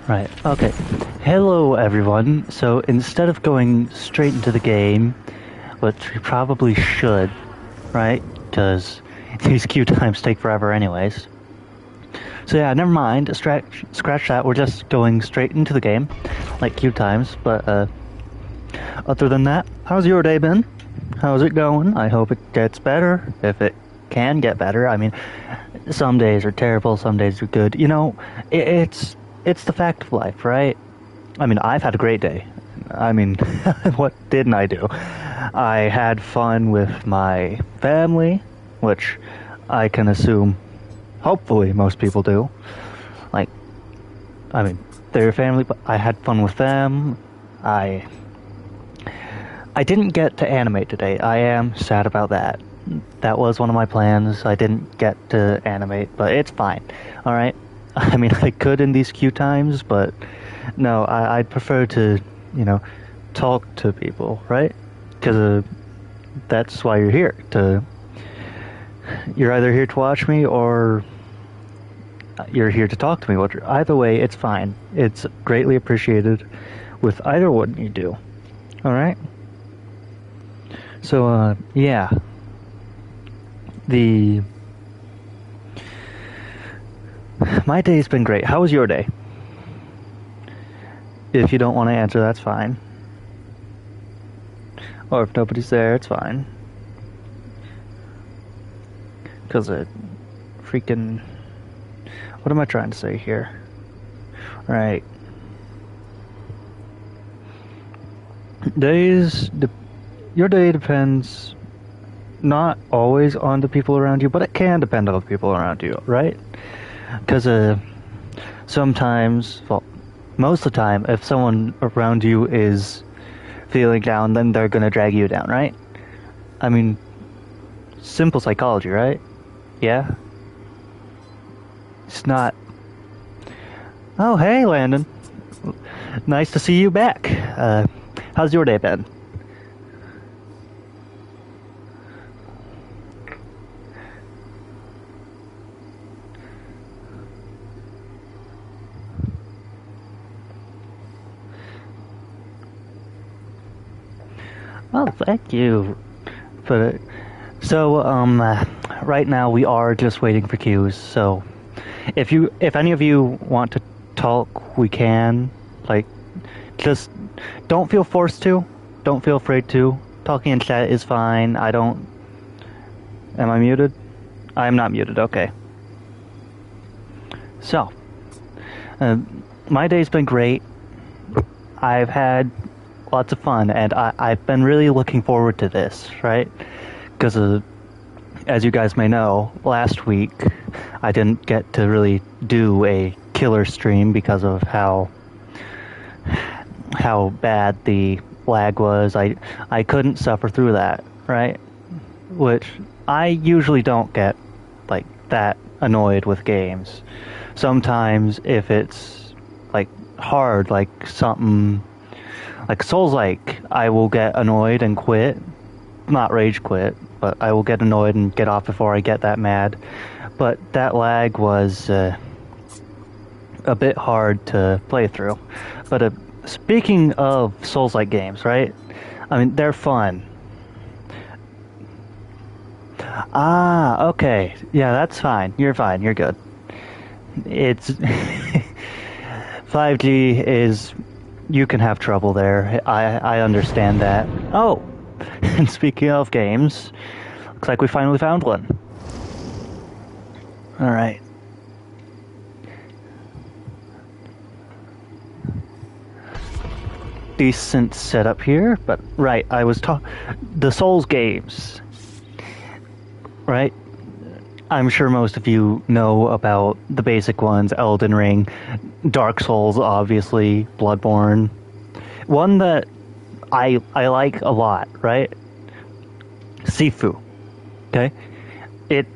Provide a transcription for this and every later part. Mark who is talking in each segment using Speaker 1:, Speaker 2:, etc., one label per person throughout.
Speaker 1: Right, okay. Hello, everyone. So instead of going straight into the game, which we probably should, right? Because these queue times take forever anyways. So yeah, never mind. Scratch that. We're just going straight into the game, like queue times. But other than that, how's your day been? How's it going? I hope it gets better, if it can get better. I mean, some days are terrible, some days are good. You know, it's the fact of life, right? I mean, I've had a great day. I mean, what didn't I do? I had fun with my family, which I can assume, hopefully, most people do. Like, I mean, they're family, but I had fun with them. I I didn't get to animate today. I am sad about that. That was one of my plans. I didn't get to animate, but it's fine. All right. I mean, I could in these queue times, but no, I'd prefer to, you know, talk to people, right? Because that's why you're here. You're either here to watch me or you're here to talk to me. Either way, it's fine. It's greatly appreciated with either one you do. All right. So, yeah. My day's been great. How was your day? If you don't want to answer, that's fine. Or if nobody's there, it's fine. Because it freaking... What am I trying to say here? Alright. Your day depends not always on the people around you, but it can depend on the people around you, right? Because sometimes, well, most of the time, if someone around you is feeling down, then they're gonna drag you down, right? I mean, simple psychology, right? Yeah? It's not... Oh, hey, Landon. Nice to see you back. How's your day been? Oh, thank you for it. So, right now we are just waiting for queues. So, if any of you want to talk, we can. Like, just don't feel forced to. Don't feel afraid to. Talking in chat is fine. I don't. Am I muted? I'm not muted. Okay. So, my day's been great. I've had lots of fun, and I've been really looking forward to this, right? Because, as you guys may know, last week I didn't get to really do a killer stream because of how bad the lag was. I couldn't suffer through that, right? Which I usually don't get, like, that annoyed with games. Sometimes if it's, like, hard, like something... Like Souls-like, I will get annoyed and quit. Not rage quit, but I will get annoyed and get off before I get that mad. But that lag was a bit hard to play through. But speaking of Souls-like games, right? I mean, they're fun. Ah, okay. Yeah, that's fine. You're fine. You're good. It's... 5G is... You can have trouble there. I understand that. Oh! And speaking of games, looks like we finally found one. Alright. Decent setup here, but right, I was the Souls games. Right? I'm sure most of you know about the basic ones, Elden Ring, Dark Souls, obviously, Bloodborne. One that I like a lot, right? Sifu. Okay? It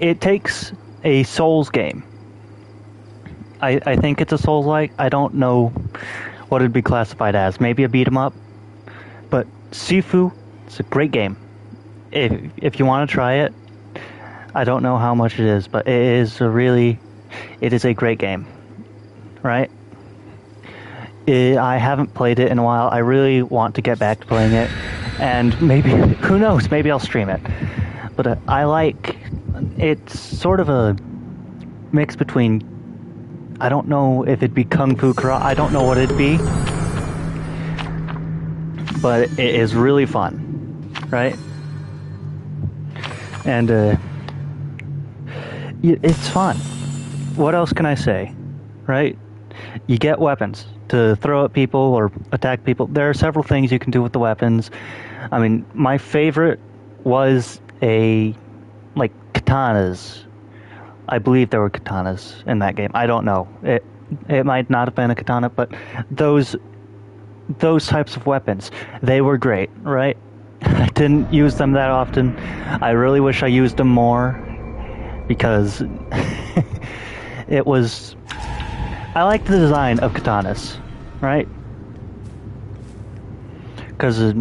Speaker 1: it takes a Souls game. I think it's a Souls-like. I don't know what it'd be classified as. Maybe a beat 'em up. But Sifu, it's a great game. If you want to try it, I don't know how much it is, but it is a great game. right? I haven't played it in a while. I really want to get back to playing it, and maybe, who knows, maybe I'll stream it. But I like, it's sort of a mix between, I don't know if it'd be Kung Fu Karate, I don't know what it'd be, but it is really fun, right? And it's fun. What else can I say, right? You get weapons to throw at people or attack people. There are several things you can do with the weapons. I mean, my favorite was like katanas. I believe there were katanas in that game. I don't know. It might not have been a katana, but those types of weapons, they were great, right? I didn't use them that often. I really wish I used them more, because it was... I like the design of katanas, right? Because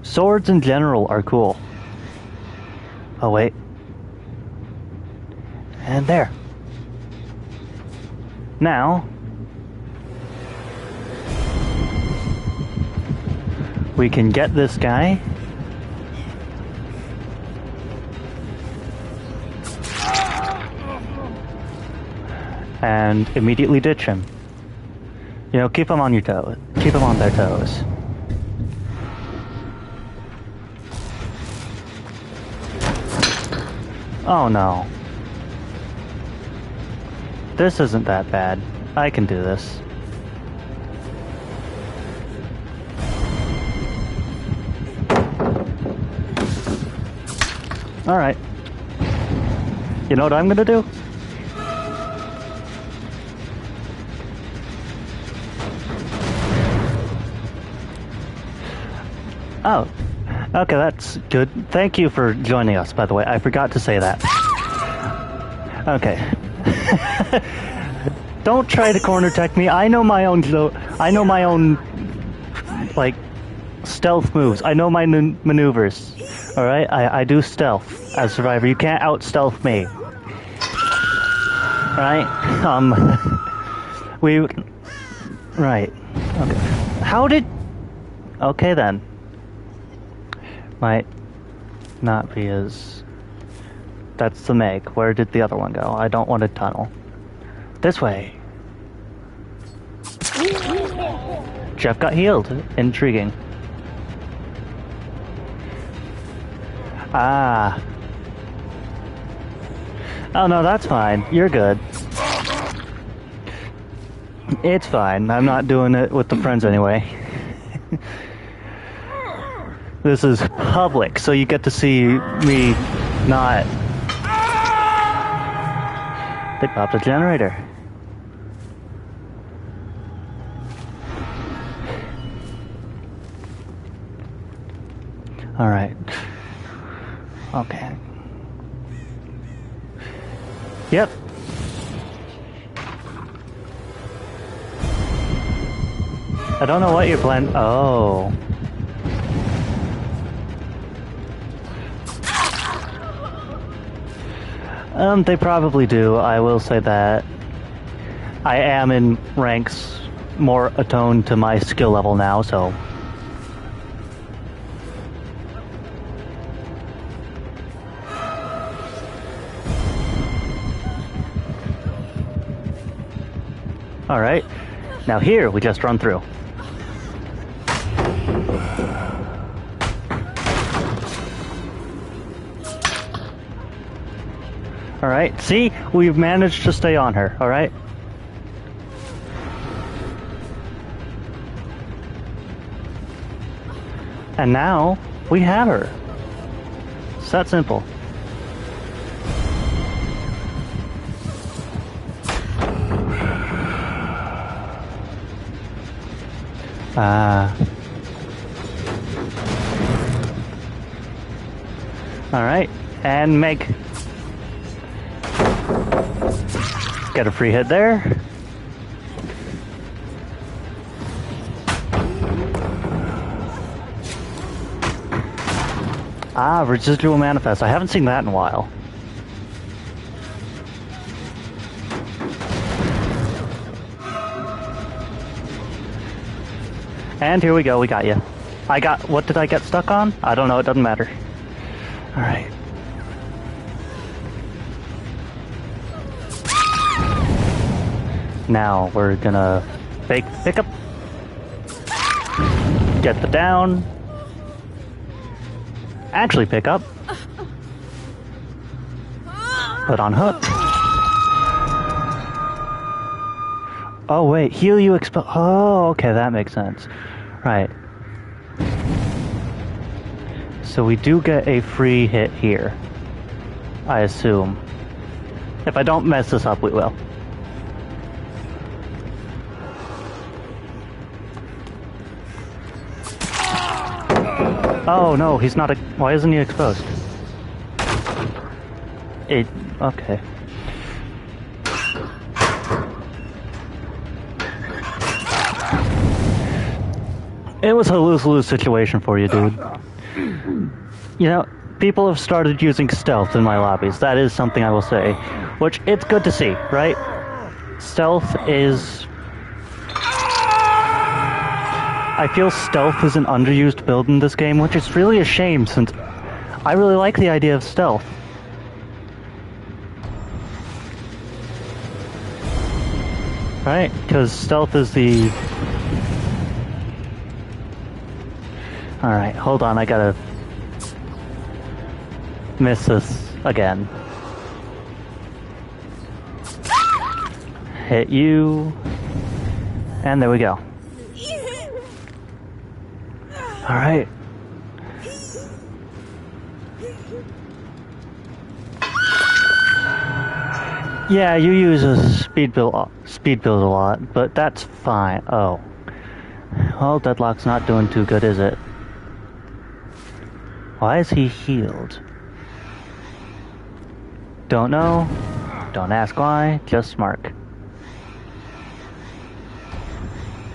Speaker 1: swords in general are cool. Oh, wait. And there. Now, we can get this guy. And immediately ditch him. You know, keep them on your toes. Keep them on their toes. Oh no. This isn't that bad. I can do this. Alright. You know what I'm gonna do? Oh, okay, that's good. Thank you for joining us, by the way. I forgot to say that. Okay. Don't try to corner tech me. I know my own, like, stealth moves. I know my maneuvers. Alright? I do stealth as Survivor. You can't out-stealth me. Right? Right. Okay. How did... Okay, then. Might not be as... That's the make. Where did the other one go? I don't want to tunnel. This way. Jeff got healed. Intriguing. Ah. Oh no, that's fine. You're good. It's fine. I'm not doing it with the friends anyway. This is public, so you get to see me not... They popped a generator. Alright. Okay. Yep. I don't know what you're planning. Oh. They probably do, I will say that. I am in ranks more attuned to my skill level now, so... Alright, now here we just run through. Alright, see? We've managed to stay on her, alright? And now, we have her. It's that simple. Alright, and make... Get a free hit there. Ah, residual manifest. I haven't seen that in a while. And here we go, we got you. What did I get stuck on? I don't know, it doesn't matter. Alright. Now we're gonna pick up. Get the down. Actually pick up. Put on hook. Oh wait, heal you expel. Oh, okay, that makes sense. Right. So we do get a free hit here, I assume. If I don't mess this up, we will. Oh no, he's not. Why isn't he exposed? Okay. It was a lose-lose situation for you, dude. You know, people have started using stealth in my lobbies. That is something I will say. Which, it's good to see, right? Stealth is... I feel stealth is an underused build in this game, which is really a shame since I really like the idea of stealth. Right? Because stealth is the... Alright, hold on, I gotta miss this again. Hit you. And there we go. Alright. Yeah, you use a speed build a lot, but that's fine. Oh. Well, Deadlock's not doing too good, is it? Why is he healed? Don't know. Don't ask why. Just mark.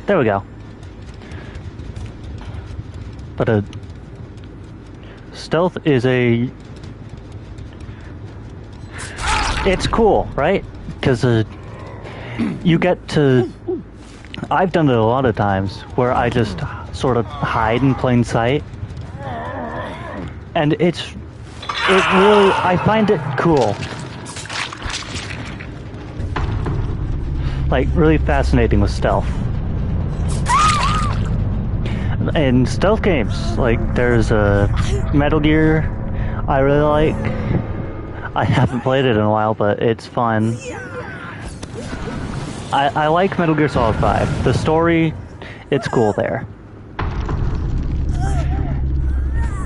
Speaker 1: There we go. But stealth is a... It's cool, right? Because you get to... I've done it a lot of times where I just sort of hide in plain sight. And it really, I find it cool. Like, really fascinating with stealth. In stealth games, like, there's a Metal Gear I really like. I haven't played it in a while, but it's fun. I like Metal Gear Solid 5. The story, it's cool there.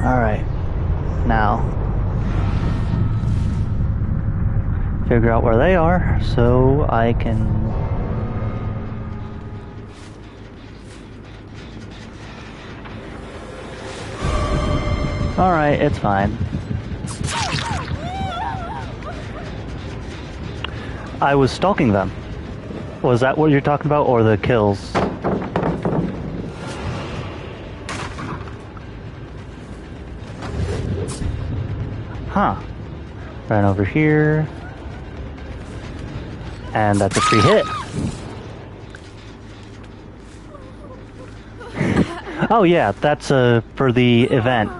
Speaker 1: Alright. Now, figure out where they are so I can... Alright, it's fine. I was stalking them. Was that what you're talking about, or the kills? Huh. Ran over here. And that's a free hit. Oh yeah, that's for the event.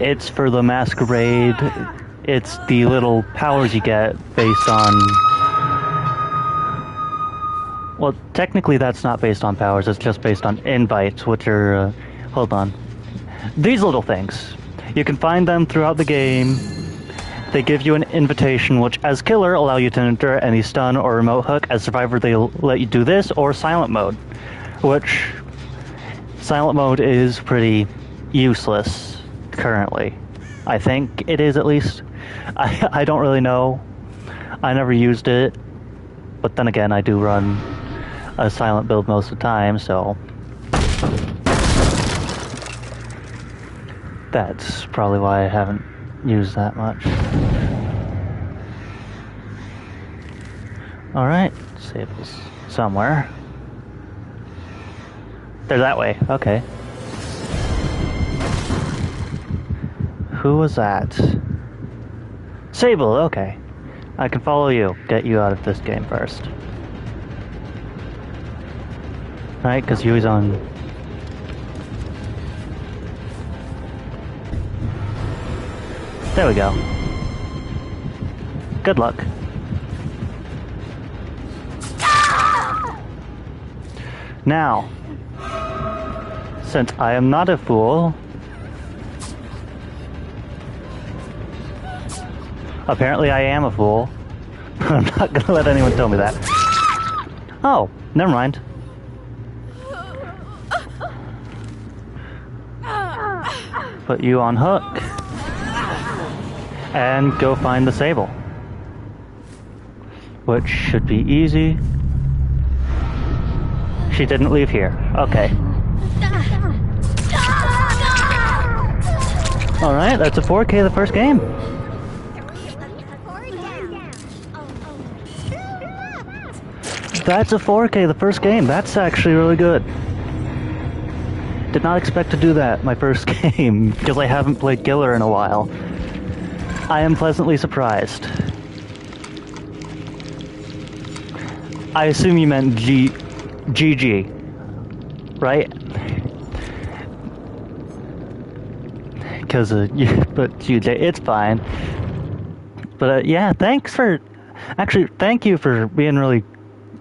Speaker 1: It's for the masquerade. It's the little powers you get based on... Well, technically that's not based on powers, it's just based on invites, which are... hold on. These little things. You can find them throughout the game. They give you an invitation, which as killer allow you to enter any stun or remote hook. As survivor, they'll let you do this, or silent mode. Which, silent mode is pretty useless currently. I think it is, at least. I don't really know. I never used it. But then again, I do run a silent build most of the time, so... That's probably why I haven't used that much. Alright, save this somewhere. They're that way, okay. Who was that? Sable, okay. I can follow you. Get you out of this game first. right? Because he was on... There we go. Good luck. Now, since I am not a fool, apparently I am a fool. I'm not gonna let anyone tell me that. Oh, never mind. Put you on hook. And go find the Sable. Which should be easy. She didn't leave here. Okay. Alright, that's a 4K the first game. That's a 4K the first game. That's actually really good. Did not expect to do that my first game, because I haven't played Killer in a while. I am pleasantly surprised. I assume you meant GG, right? Because but GJ, it's fine. But yeah, thank you for being really...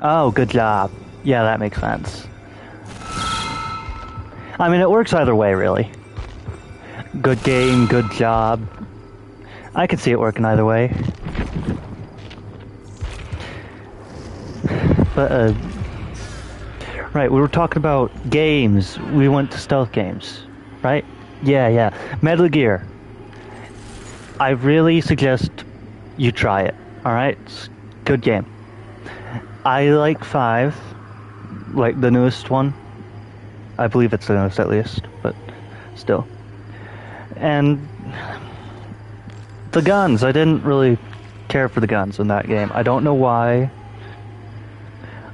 Speaker 1: Oh, good job. Yeah, that makes sense. I mean, it works either way, really. Good game, good job. I can see it working either way. But, right, we were talking about games. We went to stealth games, right? Yeah. Metal Gear. I really suggest you try it, alright? It's a good game. I like 5, like the newest one. I believe it's the newest at least, but still. And the guns, I didn't really care for the guns in that game. I don't know why.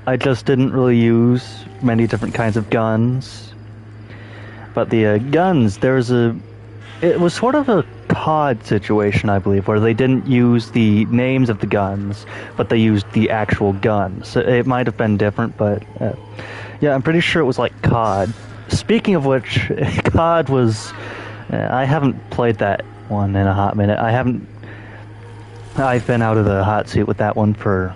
Speaker 1: I just didn't really use many different kinds of guns. But the guns, it was sort of a COD situation, I believe, where they didn't use the names of the guns, but they used the actual guns. It might have been different, but yeah, I'm pretty sure it was like COD. Speaking of which, COD was... I haven't played that one in a hot minute. I've been out of the hot seat with that one for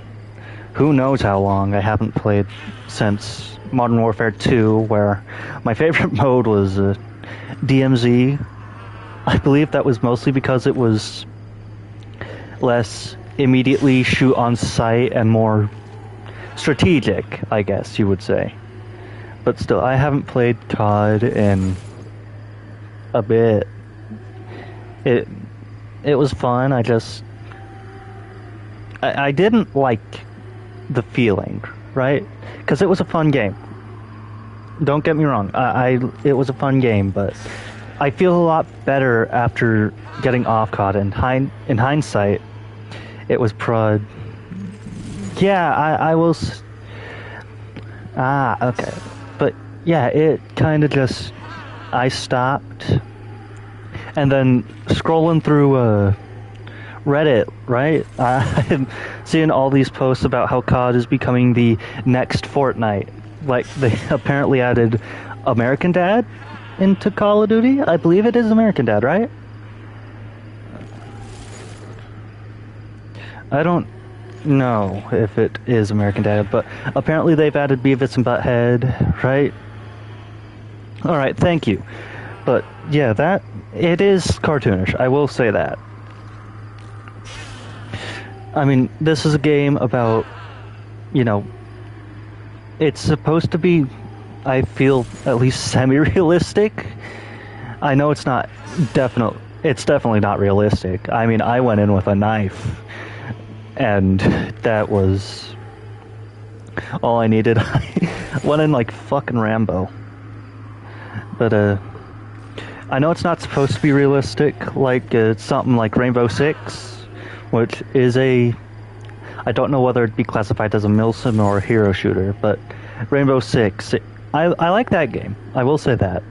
Speaker 1: who knows how long. I haven't played since Modern Warfare 2, where my favorite mode was DMZ. I believe that was mostly because it was less immediately shoot on sight and more strategic, I guess you would say. But still, I haven't played COD in a bit. It was fun. I didn't like the feeling, right? Because it was a fun game. Don't get me wrong. It was a fun game, but I feel a lot better after getting off COD. In hindsight, it was prod. Yeah, I will. Okay. But yeah, it kind of just. I stopped, and then scrolling through Reddit, right? I'm seeing all these posts about how COD is becoming the next Fortnite. Like, they apparently added American Dad into Call of Duty. I believe it is American Dad, right? I don't know if it is American Dad, but apparently they've added Beavis and Butthead, right? Alright, thank you. But, yeah, it is cartoonish, I will say that. I mean, this is a game about, it's supposed to be, I feel, at least semi-realistic. I know it's definitely not realistic. I mean, I went in with a knife, and that was all I needed. I went in like fucking Rambo. But, I know it's not supposed to be realistic, like, it's something like Rainbow Six, which is I don't know whether it'd be classified as a milsim or a hero shooter, but Rainbow Six, I like that game, I will say that.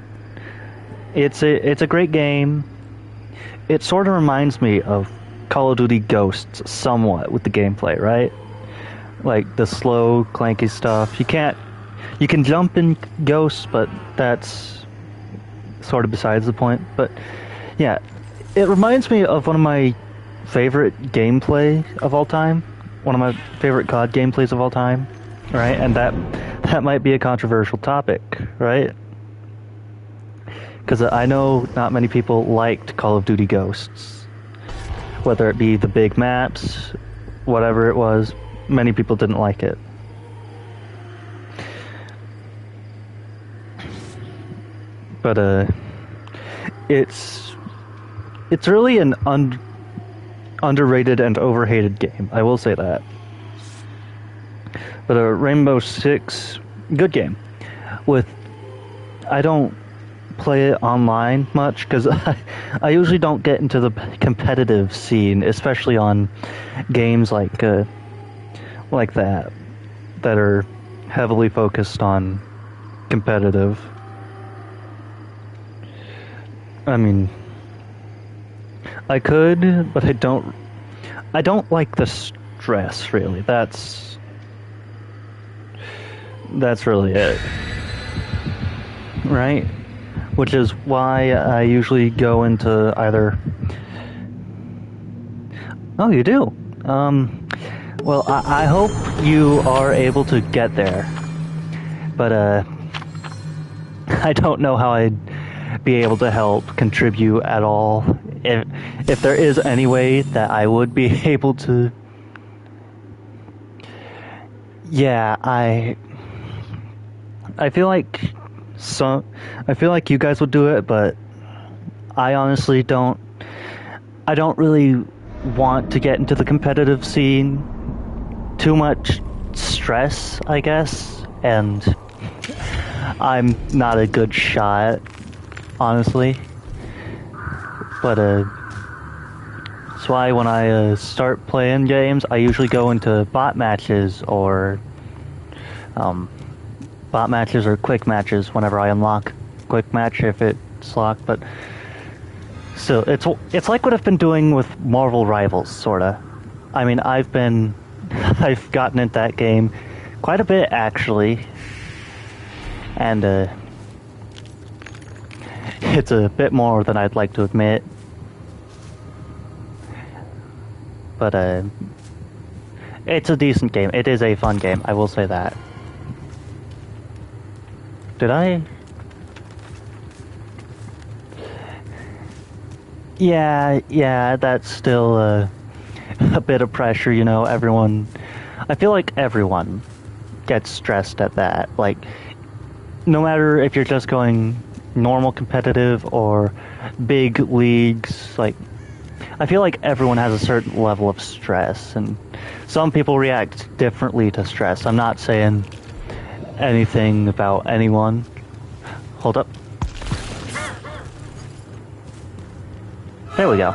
Speaker 1: It's a great game. It sort of reminds me of Call of Duty Ghosts somewhat with the gameplay, right? Like, the slow, clanky stuff. You can't You can jump in Ghosts, but that's sort of besides the point. But yeah, it reminds me of one of my favorite gameplay of all time. One of my favorite COD gameplays of all time, right? And that might be a controversial topic, right? Because I know not many people liked Call of Duty Ghosts. Whether it be the big maps, whatever it was, many people didn't like it. But it's really an underrated and overhated game. I will say that. But Rainbow Six, good game. I don't play it online much because I usually don't get into the competitive scene, especially on games like that are heavily focused on competitive. I mean, I could, but I don't like the stress, really. That's really it. Right? Which is why I usually go into either... Oh, you do? Well, I hope you are able to get there. But, I don't know how I'd be able to help contribute at all. If there is any way that I would be able to... Yeah, I feel like you guys would do it, but I honestly don't. I don't really want to get into the competitive scene. Too much stress, I guess, and I'm not a good shot, honestly. But that's why when I start playing games, I usually go into bot matches or quick matches whenever I unlock quick match if it's locked. But still, it's like what I've been doing with Marvel Rivals, sorta. I mean, I've gotten into that game quite a bit actually, and it's a bit more than I'd like to admit. But it's a decent game. It is a fun game, I will say that. Did I? Yeah, that's still a bit of pressure, you know, I feel like everyone gets stressed at that. Like, no matter if you're just going normal competitive or big leagues, like, I feel like everyone has a certain level of stress, and some people react differently to stress. I'm not saying anything about anyone. Hold up. There we go.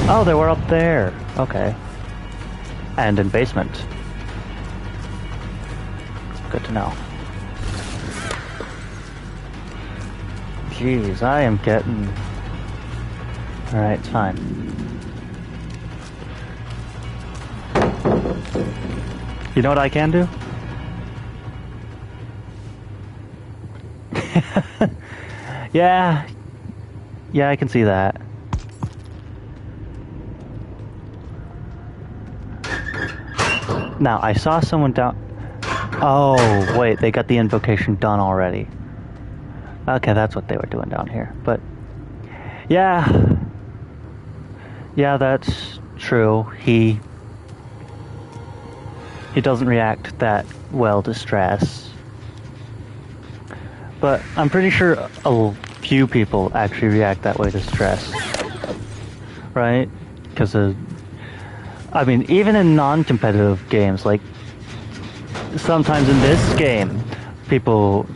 Speaker 1: Oh, they were up there. Okay. And in basement. Good to know. Jeez, I am getting... Alright, it's fine. You know what I can do? Yeah, I can see that. Now, I saw someone down... Oh, wait, they got the invocation done already. Okay, that's what they were doing down here. But, yeah, that's true. He doesn't react that well to stress. But I'm pretty sure a few people actually react that way to stress. Right? Because, I mean, even in non-competitive games, like, sometimes in this game, people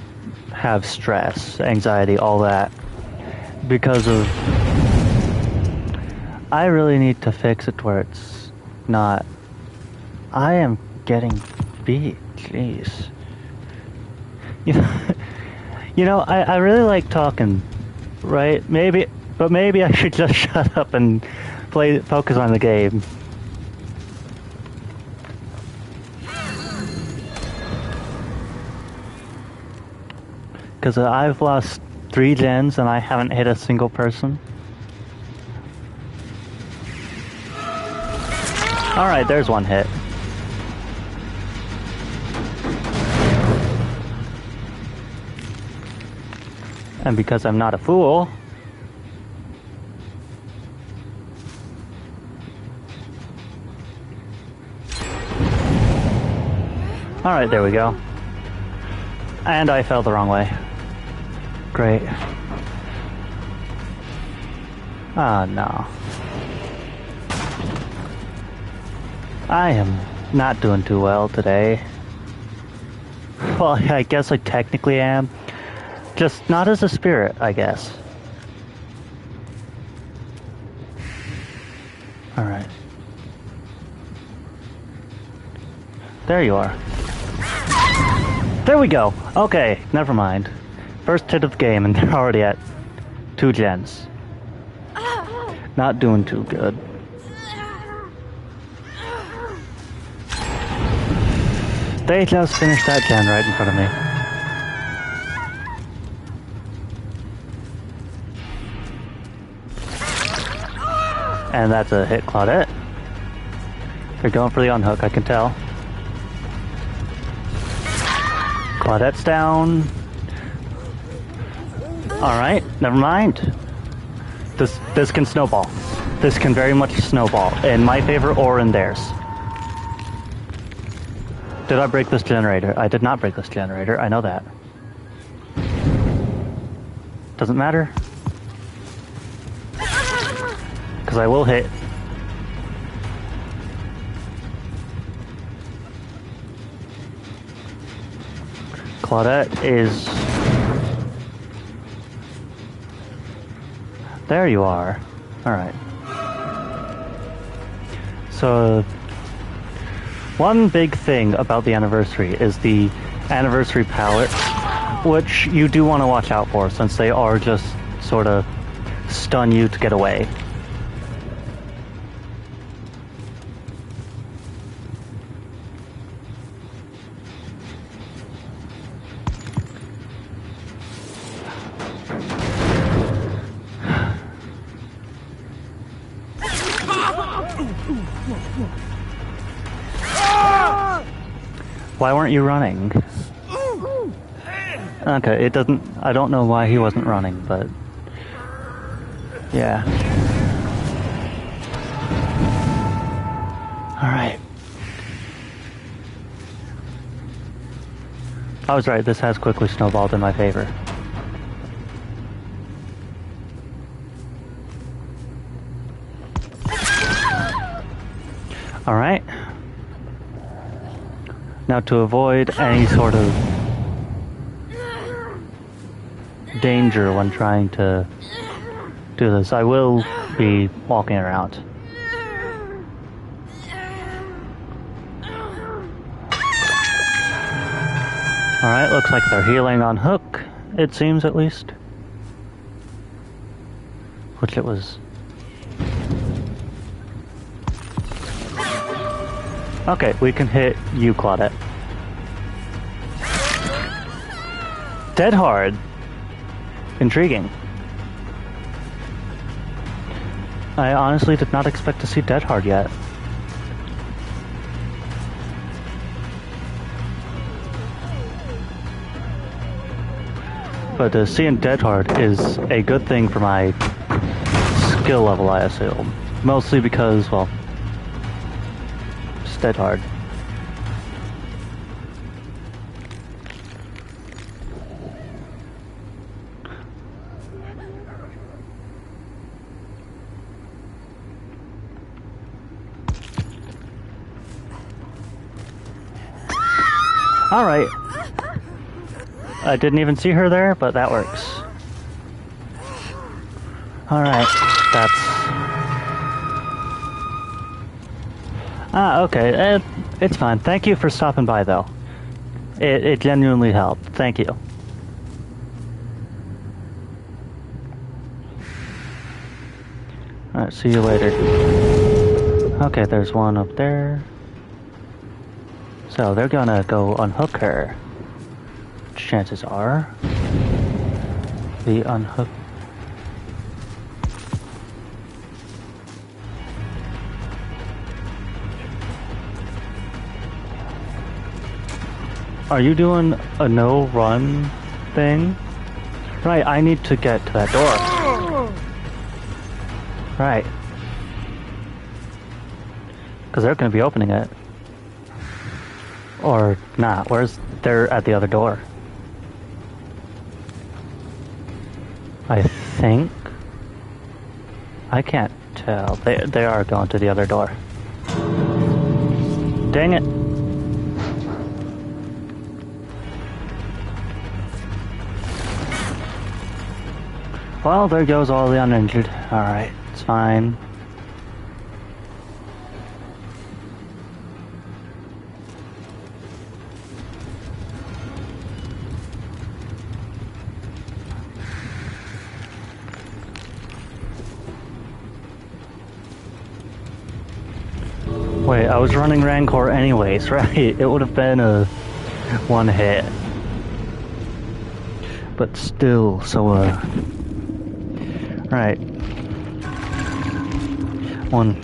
Speaker 1: have stress, anxiety, all that. Because of... I really need to fix it where it's not... I am getting beat, jeez. You know, I really like talking, right? Maybe I should just shut up and focus on the game. Because I've lost 3 gens and I haven't hit a single person. Alright, there's one hit. And because I'm not a fool... Alright, there we go. And I fell the wrong way. Great. Oh no. I am not doing too well today. Well, I guess I technically am. Just not as a spirit, I guess. Alright. There you are. There we go! Okay, never mind. First hit of the game and they're already at 2 gens. Not doing too good. They just finished that gen right in front of me. And that's a hit, Claudette. They're going for the unhook, I can tell. Claudette's down. Alright, never mind. This can snowball. This can very much snowball. In my favor or in theirs. Did I break this generator? I did not break this generator, I know that. Doesn't matter. Because I will hit. Claudette is... There you are. Alright. So... One big thing about the anniversary is the anniversary pallets, which you do want to watch out for, since they are just sort of stun you to get away. Why weren't you running? Okay, it doesn't... I don't know why he wasn't running, but... Yeah. Alright. I was right, this has quickly snowballed in my favor. Alright. Now to avoid any sort of danger when trying to do this, I will be walking around. Alright, looks like they're healing on hook, it seems at least. Which it was... Okay, we can hit you, Claudette. Dead hard. Intriguing. I honestly did not expect to see Dead Hard yet. But seeing Dead Hard is a good thing for my skill level, I assume. Mostly because, well, it's Dead Hard. Alright. I didn't even see her there, but that works. Alright, that's... okay, it's fine. Thank you for stopping by, though. It genuinely helped. Thank you. Alright, see you later. Okay, there's one up there. So they're gonna go unhook her. Chances are. Be unhooked. Are you doing a no-run thing? Right, I need to get to that door. Right. Because they're going to be opening it. Or not. They're at the other door. I think. I can't tell. They are going to the other door. Dang it. Well, there goes all the uninjured. Alright, it's fine. Wait, I was running Rancor anyways, right? It would have been a one hit. But still, so, right. One.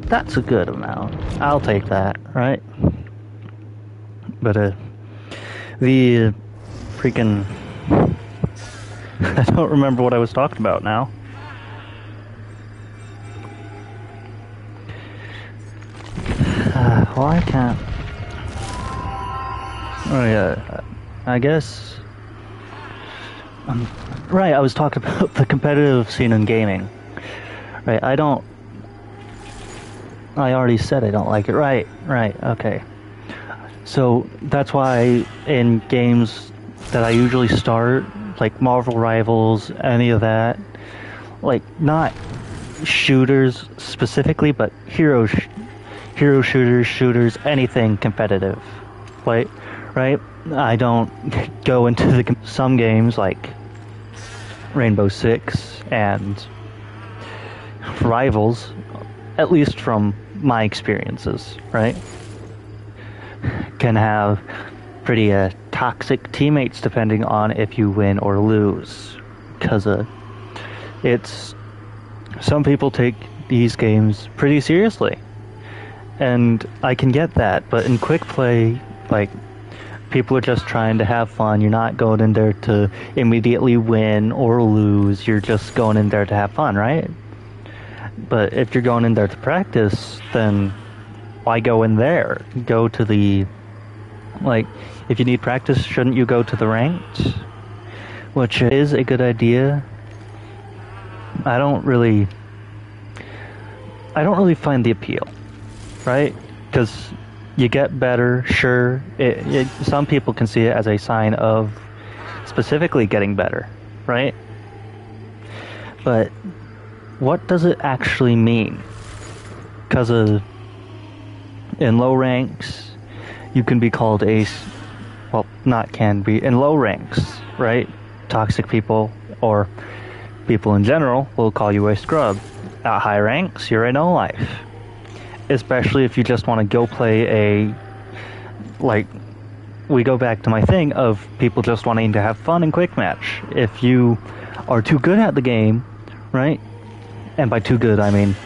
Speaker 1: That's a good amount. I'll take that, right? But, the freaking... I don't remember what I was talking about now. Well, I can't... Oh, yeah. I guess... right, I was talking about the competitive scene in gaming. Right, I already said I don't like it. Right, okay. So, that's why in games that I usually start, like Marvel Rivals, any of that, like, not shooters specifically, but hero shooters, anything competitive. Right? I don't go into some games like Rainbow Six and Rivals, at least from my experiences, right? Can have pretty toxic teammates depending on if you win or lose. Because some people take these games pretty seriously. And I can get that, but in quick play, like, people are just trying to have fun. You're not going in there to immediately win or lose. You're just going in there to have fun, right? But if you're going in there to practice, then why go in there? Go to the... Like, if you need practice, shouldn't you go to the ranked? Which is a good idea. I don't really find the appeal. Right? Because you get better, sure. Some people can see it as a sign of specifically getting better, right? But what does it actually mean? Because in low ranks, you can be called in low ranks, right? Toxic people or people in general will call you a scrub. At high ranks, you're a no-life. Especially if you just want to go play we go back to my thing of people just wanting to have fun and quick match. If you are too good at the game, right? And by too good, I mean,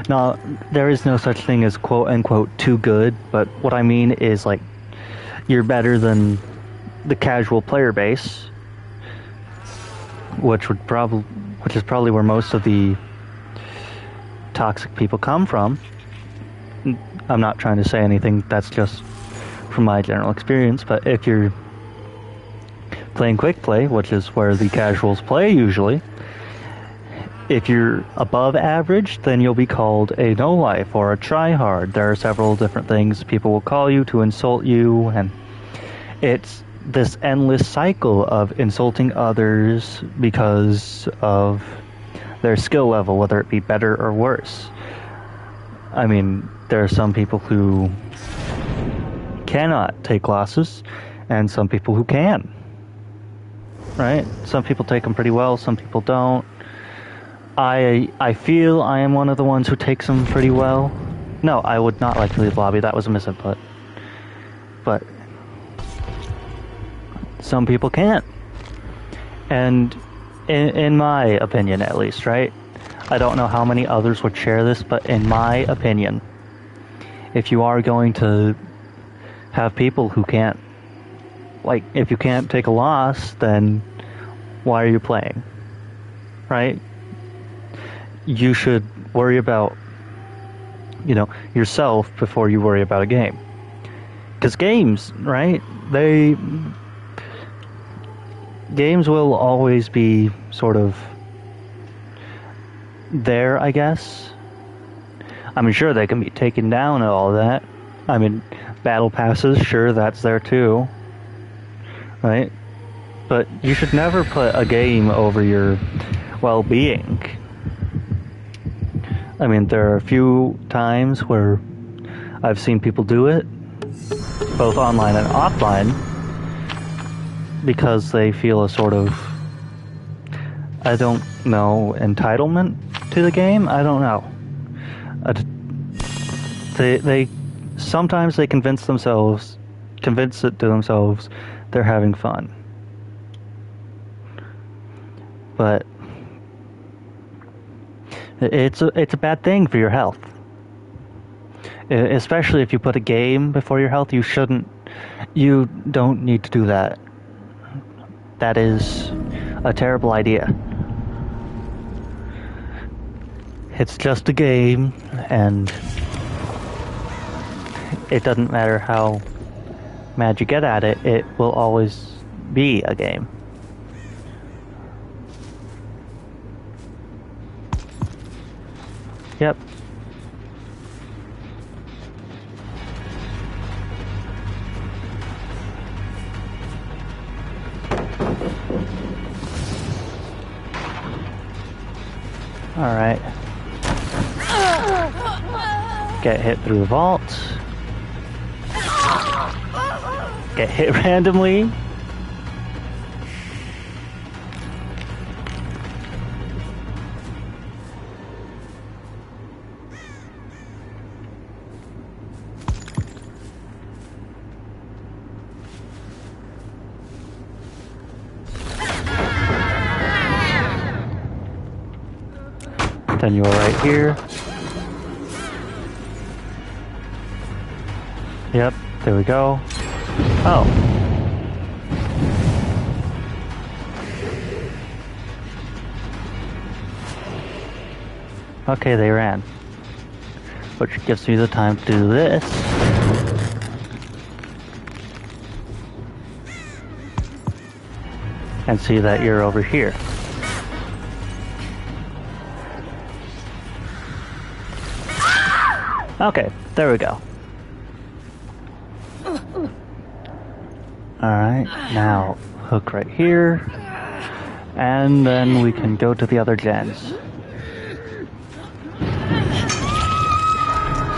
Speaker 1: no, there is no such thing as quote-unquote too good, but what I mean is, you're better than the casual player base, which is probably where most of the toxic people come from. I'm not trying to say anything, that's just from my general experience, but if you're playing quick play, which is where the casuals play usually, if you're above average, then you'll be called a no-life or a try-hard. There are several different things people will call you to insult you, and it's this endless cycle of insulting others because of their skill level, whether it be better or worse. I mean, there are some people who cannot take losses, and some people who can. Right? Some people take them pretty well, some people don't. I feel I am one of the ones who takes them pretty well. No, I would not like to leave lobby, that was a misinput. But some people can't. And in my opinion, at least, right? I don't know how many others would share this, but in my opinion, if you are going to have people who can't, like, if you can't take a loss, then why are you playing? Right? You should worry about, yourself before you worry about a game. Because games, right? Games will always be sort of there, I guess. I mean, sure, they can be taken down and all that. I mean, battle passes, sure, that's there too. Right? But you should never put a game over your well-being. I mean, there are a few times where I've seen people do it, both online and offline, because they feel a sort of, I don't know, entitlement to the game? I don't know. They sometimes they convince it to themselves they're having fun. But it's a bad thing for your health. Especially if you put a game before your health, you don't need to do that. That is a terrible idea. It's just a game, and it doesn't matter how mad you get at it, it will always be a game. Yep. Alright. Get hit through the vault. Get hit randomly. Then you are right here. Yep, there we go. Oh. Okay, they ran. Which gives me the time to do this. And see that you're over here. Okay, there we go. Alright, now hook right here. And then we can go to the other gens.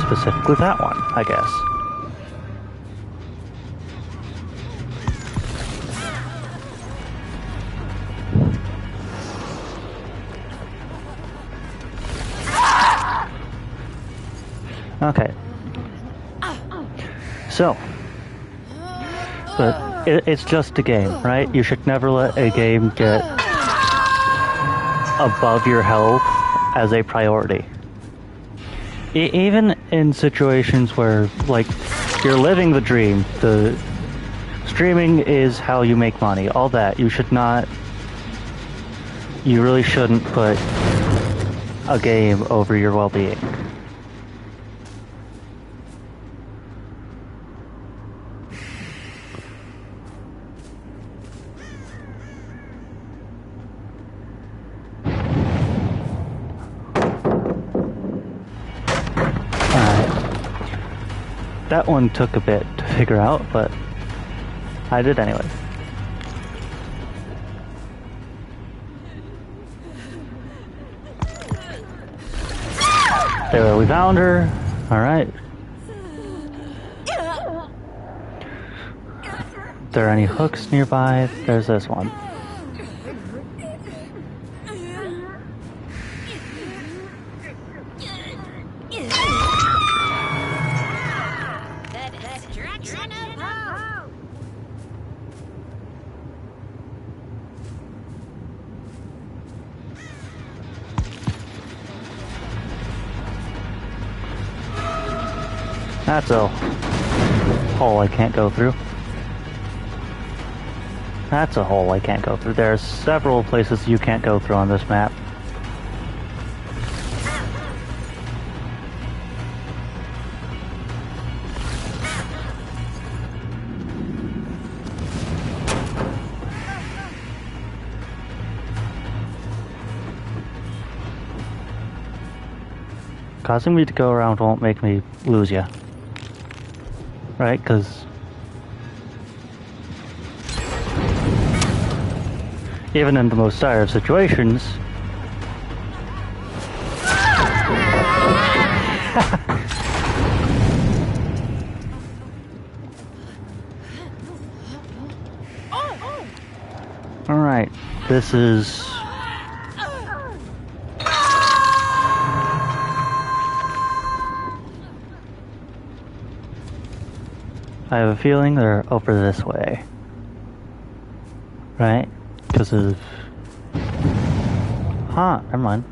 Speaker 1: Specifically that one, I guess. Okay. So, but it's just a game, right? You should never let a game get above your health as a priority. Even in situations where, like, you're living the dream, the streaming is how you make money, all that, you really shouldn't put a game over your well-being. That one took a bit to figure out, but I did anyway. There, we found her. Alright. Are there any hooks nearby? There's this one. That's a hole I can't go through. That's a hole I can't go through. There are several places you can't go through on this map. Causing me to go around won't make me lose you. Right? Because even in the most dire of situations, alright, this is... I have a feeling they're over this way. Right? Because of... Huh, never mind.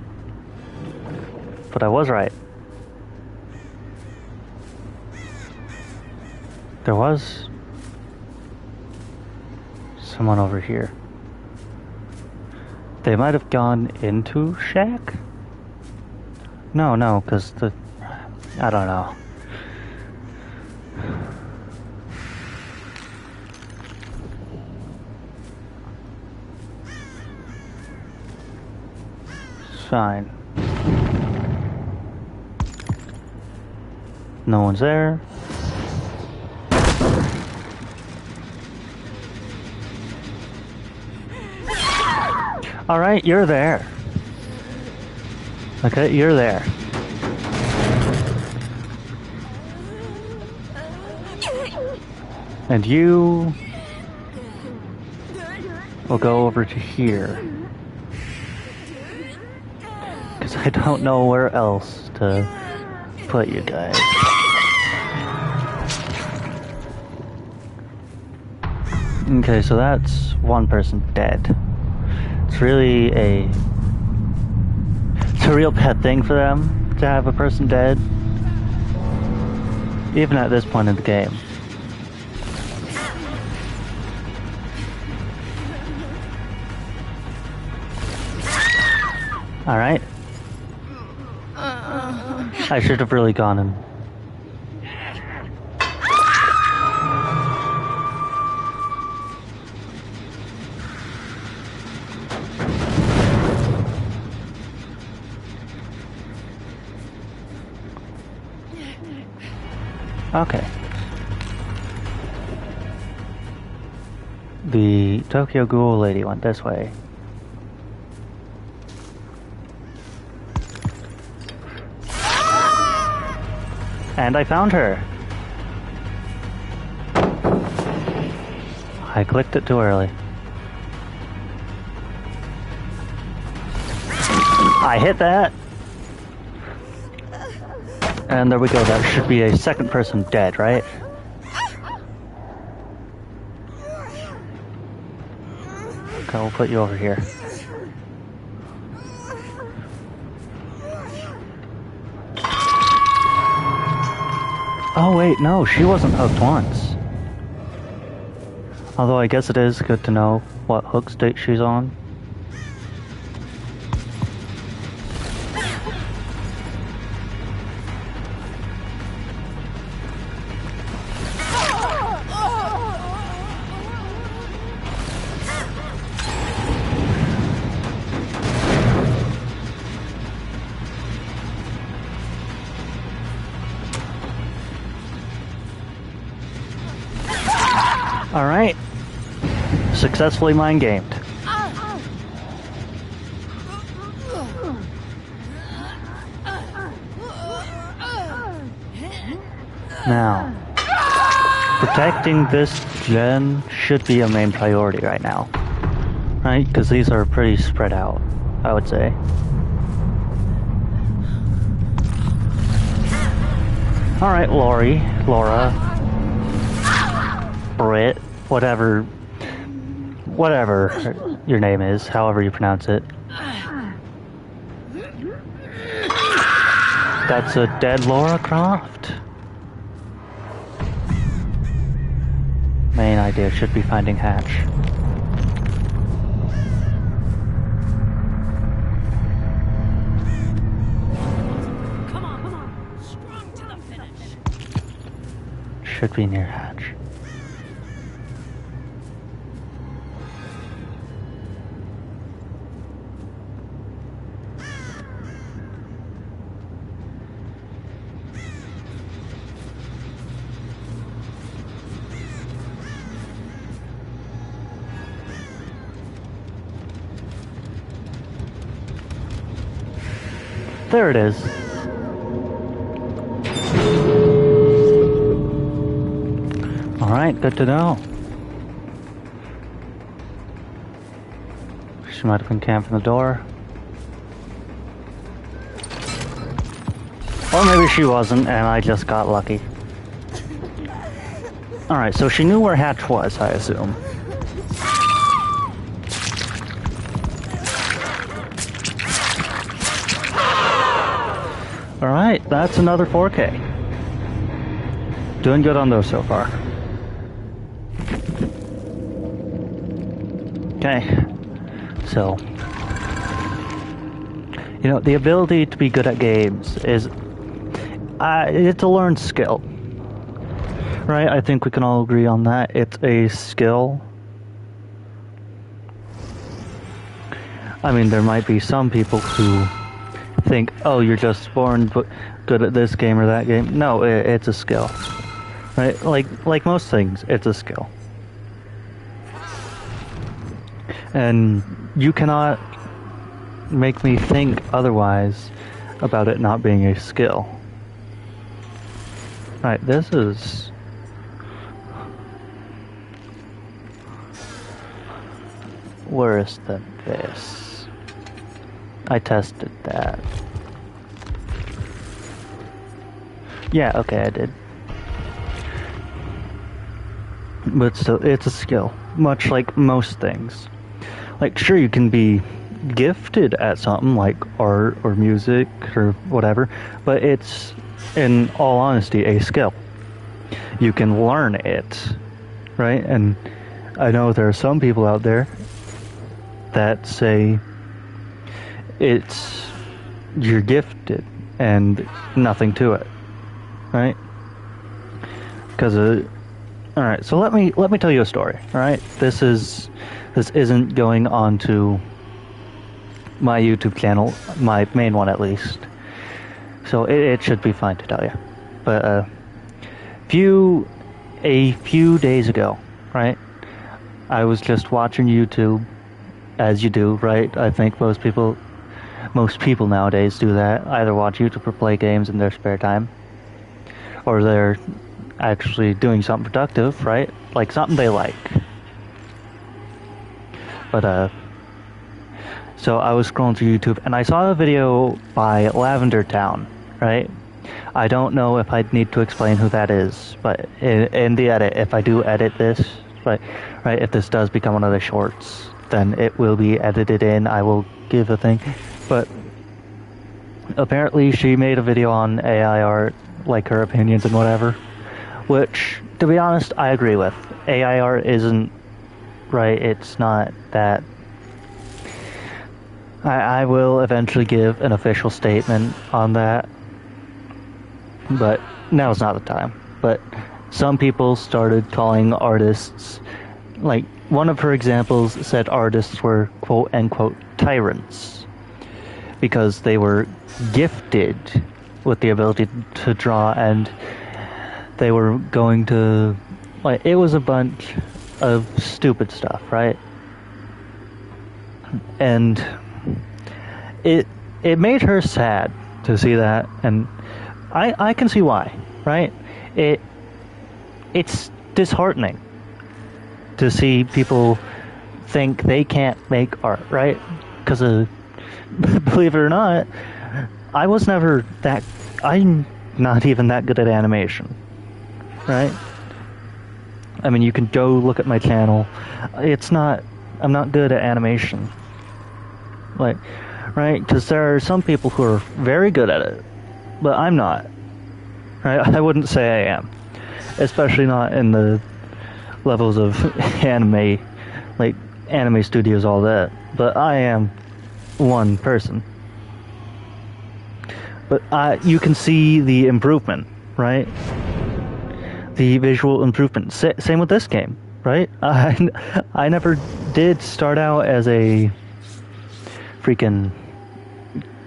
Speaker 1: But I was right. There was... someone over here. They might have gone into Shack? No, because the... I don't know. Fine. No one's there. Alright, you're there. Okay, you're there. And you will go over to here. Because I don't know where else to put you guys. Okay, so that's one person dead. It's really it's a real pet thing for them to have a person dead. Even at this point in the game. Alright. I should have really gone and... Okay. The Tokyo Ghoul lady went this way. And I found her. I clicked it too early. I hit that. And there we go. That should be a second person dead, right? Okay, we'll put you over here. Oh wait, no, she wasn't hooked once. Although I guess it is good to know what hook state she's on. Alright. Successfully mind gamed. Now, protecting this gen should be a main priority right now. Right? Because these are pretty spread out, I would say. Alright, Laura, Britt, whatever your name is, however you pronounce it. That's a dead Laura Croft. main idea should be finding Hatch.
Speaker 2: Come on. Strong to the finish.
Speaker 1: Should be near Hatch. There it is. Alright, good to know. She might have been camping the door. Or maybe she wasn't and I just got lucky. Alright, so she knew where Hatch was, I assume. Alright, that's another 4K. Doing good on those so far. Okay, so, you know, the ability to be good at games is, it's a learned skill, right? I think we can all agree on that. It's a skill. I mean, there might be some people who think, oh, you're just born good at this game or that game. No, it's a skill, right? Like most things, it's a skill. And you cannot make me think otherwise about it not being a skill. Right, this is... worse than this. I tested that. Yeah, okay, I did. But still, it's a skill. Much like most things. Like, sure, you can be gifted at something like art or music or whatever, but it's, in all honesty, a skill. You can learn it, right? And I know there are some people out there that say it's, you're gifted and nothing to it, right? Because alright, so let me tell you a story, alright? This isn't going on to my YouTube channel, my main one at least. So it should be fine to tell you. But a few days ago, right? I was just watching YouTube, as you do, right? I think most people nowadays do that. Either watch YouTube or play games in their spare time, or they're actually doing something productive, right? Like something they like. But so I was scrolling through YouTube and I saw a video by Lavender Town, right? I don't know if I'd need to explain who that is, but in the edit, if I do edit this, right, if this does become one of the shorts, then it will be edited in. I will give a thing. But apparently she made a video on AI art, like her opinions and whatever, which, to be honest, I agree with. AI art isn't right, it's not that. I will eventually give an official statement on that, but now's not the time. But some people started calling artists, like, one of her examples said artists were quote-unquote tyrants, because they were gifted with the ability to draw, and they were going to, like, it was a bunch of stupid stuff, right? And it made her sad to see that, and I can see why, right? It's disheartening to see people think they can't make art, right? Because believe it or not, I'm not even that good at animation, right? I mean, you can go look at my channel. I'm not good at animation. Like, right? Because there are some people who are very good at it, but I'm not. Right? I wouldn't say I am. Especially not in the levels of anime, like anime studios, all that. But I am one person. But you can see the improvement, right? The visual improvement. Same with this game, right? I never did start out as a freaking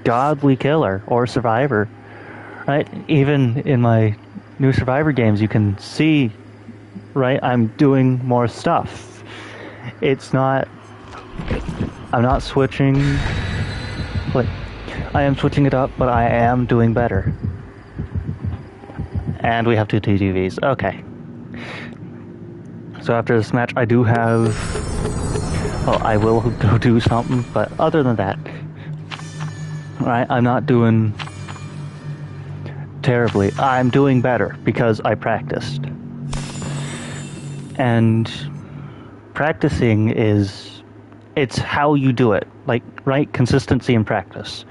Speaker 1: godly killer or survivor, right? Even in my new survivor games, you can see, right? I'm doing more stuff. I'm not switching, like, I am switching it up, but I am doing better. And we have 2 TTVs. Okay. So after this match, I do have... Well, I will go do something, but other than that, right, I'm not doing terribly. I'm doing better because I practiced. And practicing it's how you do it. Like, right? Consistency and practice.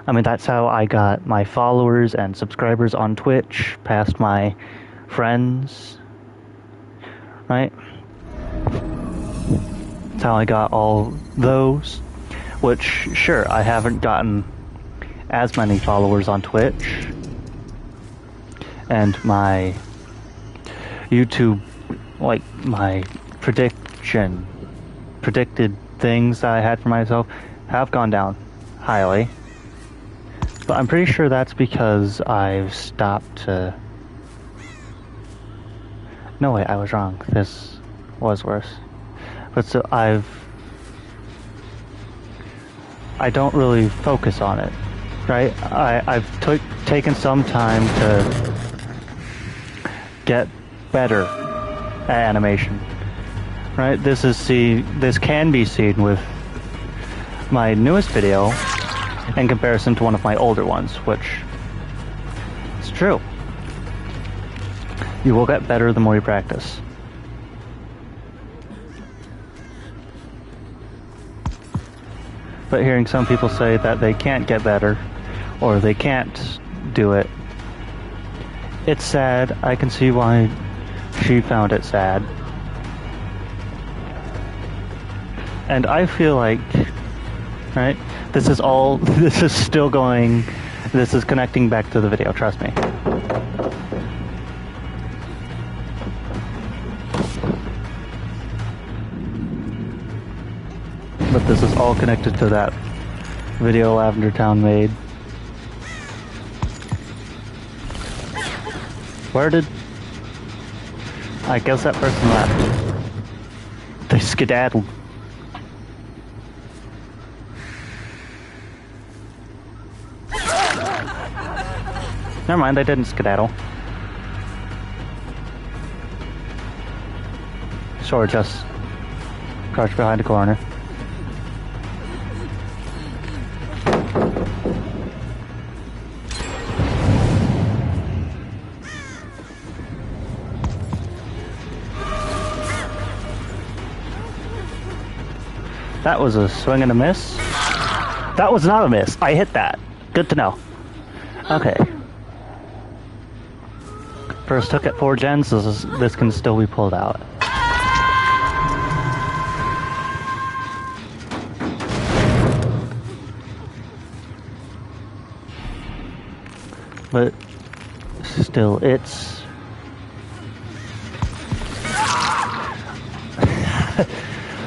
Speaker 1: I mean, that's how I got my followers and subscribers on Twitch, past my friends, right? That's how I got all those, which, sure, I haven't gotten as many followers on Twitch, and my YouTube, like, my predicted things that I had for myself have gone down highly. But I'm pretty sure that's because I've stopped to... No, wait, I was wrong. This was worse. But so I don't really focus on it, right? I've taken some time to get better at animation, right? This can be seen with my newest video in comparison to one of my older ones, which is true. You will get better the more you practice. But hearing some people say that they can't get better, or they can't do it, it's sad. I can see why she found it sad. And I feel like, right, this is connecting back to the video, trust me. But this is all connected to that video Lavender Town made. Where did... I guess that person left. They skedaddled. Never mind, they didn't skedaddle. Sure, just crouched behind a corner. That was a swing and a miss. That was not a miss. I hit that. Good to know. Okay. First hook at 4 gens. This can still be pulled out. But still, it's...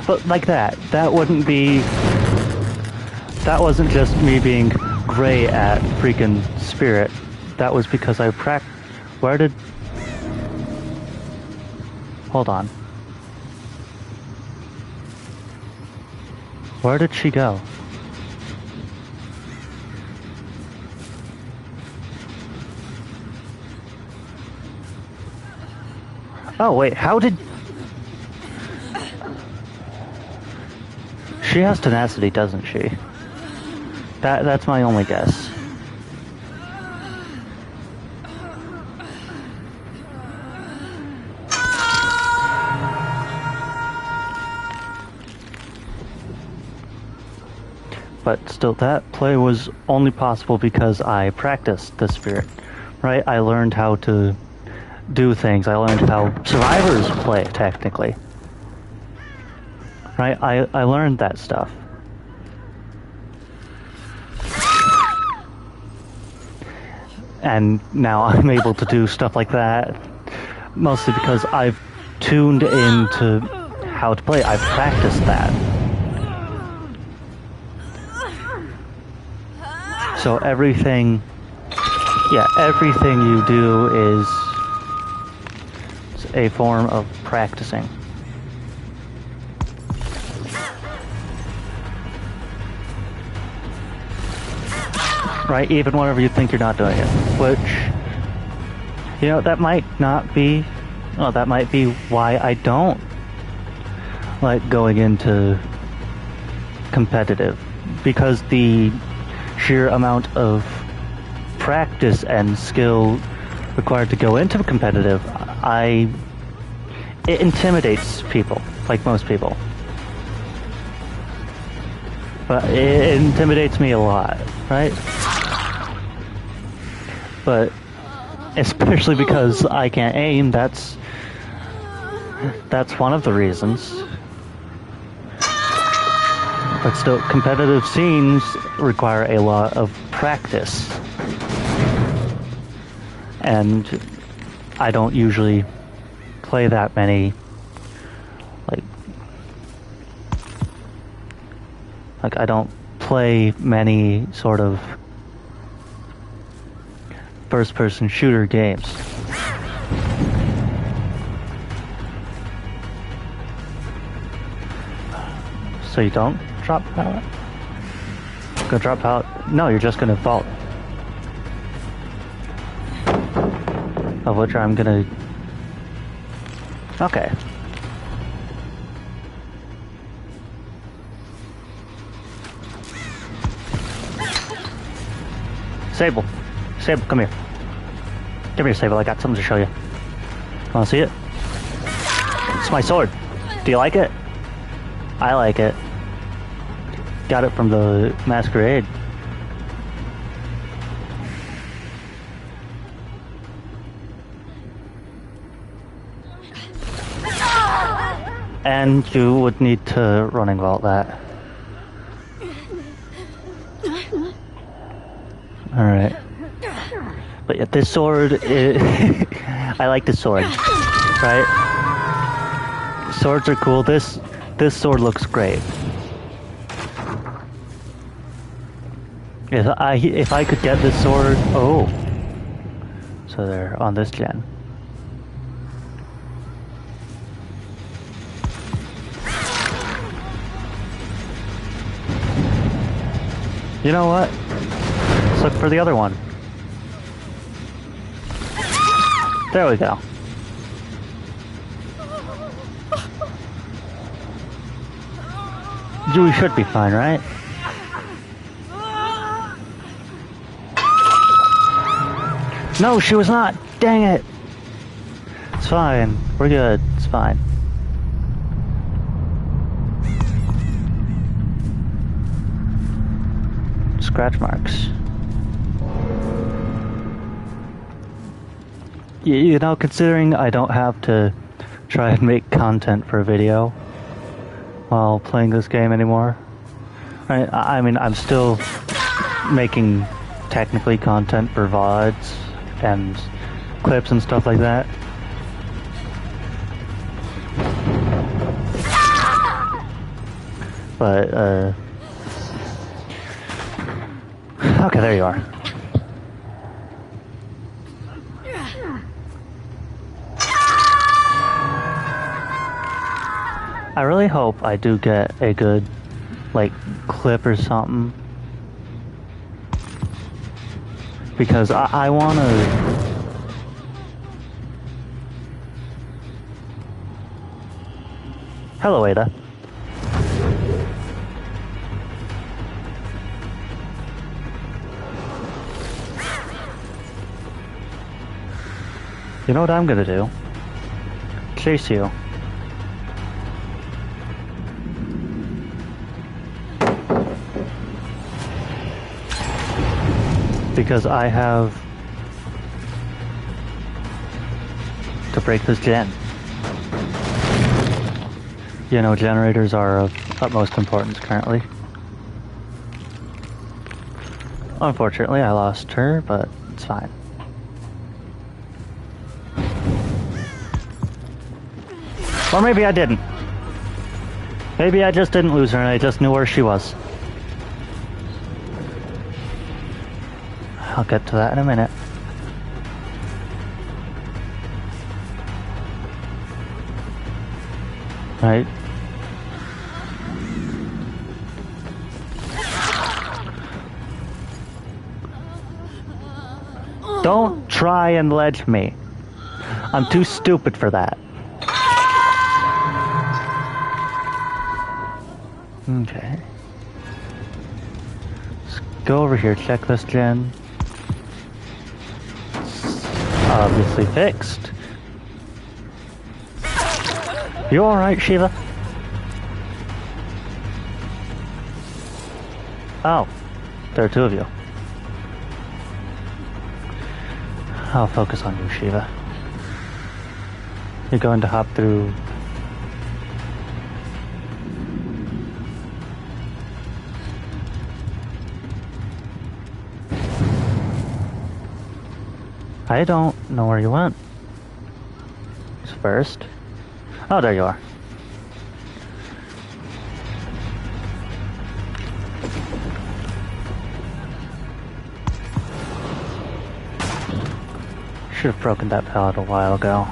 Speaker 1: But like that wouldn't be... That wasn't just me being gray at freaking Spirit. That was because I practiced... Where did... Hold on. Where did she go? Oh wait, how did... She has tenacity, doesn't she? That's my only guess. But still, that play was only possible because I practiced the Spirit, right? I learned how to do things. I learned how survivors play, technically. Right? I learned that stuff. And now I'm able to do stuff like that, mostly because I've tuned into how to play. I've practiced that. So everything you do is a form of practicing. Right? Even whenever you think you're not doing it. Which, that might not be, well, that might be why I don't like going into competitive. Because the sheer amount of practice and skill required to go into competitive, it intimidates people, like most people. But it intimidates me a lot, right? But especially because I can't aim, that's one of the reasons. But still, competitive scenes require a lot of practice. And I don't usually play that many, like I don't play many sort of first-person shooter games. So you don't drop pallet? Go drop pallet? No, you're just gonna vault. Of which I'm gonna... Okay. Sable. Sable, come here. Come here, Sable, I got something to show you. Wanna see it? It's my sword. Do you like it? I like it. Got it from the Masquerade. And you would need to running vault that. Alright. But yeah, this sword is... I like this sword. Right? Swords are cool. This sword looks great. If I could get this sword... Oh. So they're on this gen. You know what? Let's look for the other one. There we go. We should be fine, right? No, she was not! Dang it! It's fine. We're good. It's fine. Scratch marks. Considering I don't have to try and make content for a video while playing this game anymore. I mean, I'm still making technically content for VODs and clips and stuff like that. But, okay, there you are. I really hope I do get a good, clip or something. Because I want to... Hello, Ada. You know what I'm gonna do? Chase you. Because I have break this gen. You know, generators are of utmost importance currently. Unfortunately, I lost her, but it's fine. Or maybe I didn't. Maybe I just didn't lose her and I just knew where she was. I'll get to that in a minute. Right. Don't try and ledge me. I'm too stupid for that. Okay. Let's go over here, check this gen. It's obviously fixed. You alright, Shiva? Oh, there are two of you. I'll focus on you, Shiva. You're going to hop through. I don't know where you went. First. Oh, there you are. Should have broken that pallet a while ago.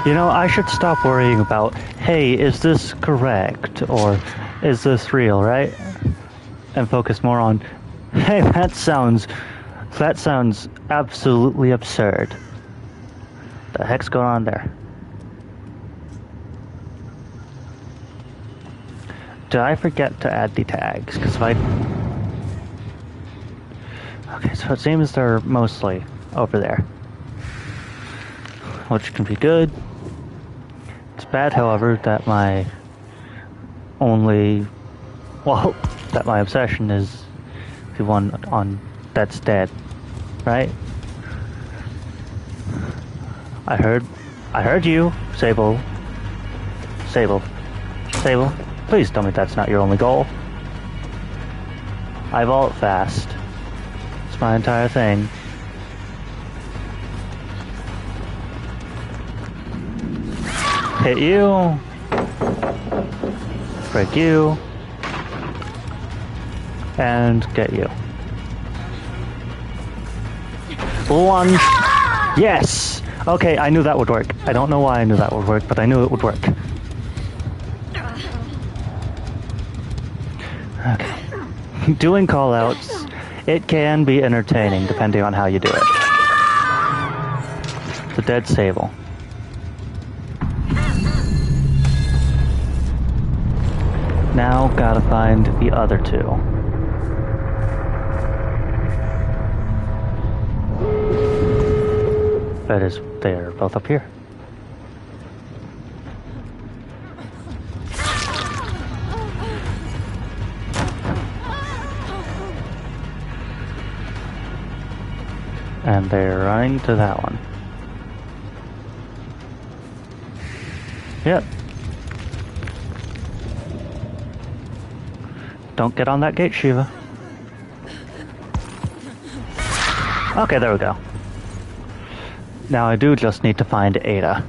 Speaker 1: You know, I should stop worrying about, hey, is this correct? Or is this real, right? And focus more on, hey, that sounds absolutely absurd. The heck's going on there? Did I forget to add the tags? Because if I... Okay, so it seems they're mostly over there. Which can be good. It's bad, however, that my only... Well, that my obsession is the one on that's dead, right? I heard you, Sable. Sable. Please tell me that's not your only goal. I vault fast. It's my entire thing. Hit you. Break you. And get you. Lunge. Yes! Okay, I knew that would work. I don't know why I knew that would work, but I knew it would work. Okay. Doing callouts, it can be entertaining depending on how you do it. The dead Sable. Now gotta find the other two. That is, they're both up here. And they're running to that one. Yep. Don't get on that gate, Shiva. Okay, there we go. Now I do just need to find Ada.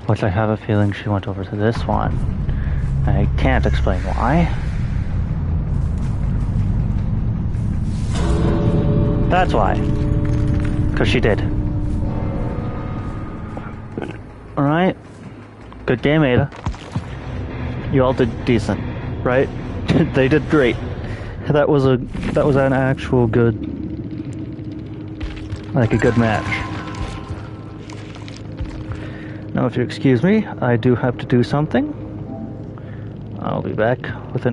Speaker 1: Which I have a feeling she went over to this one. I can't explain why. That's why. Because she did. Alright. Good game, Ada. You all did decent, right? They did great. That was an actual good, like a good match. Now, if you excuse me, I do have to do something. I'll be back within.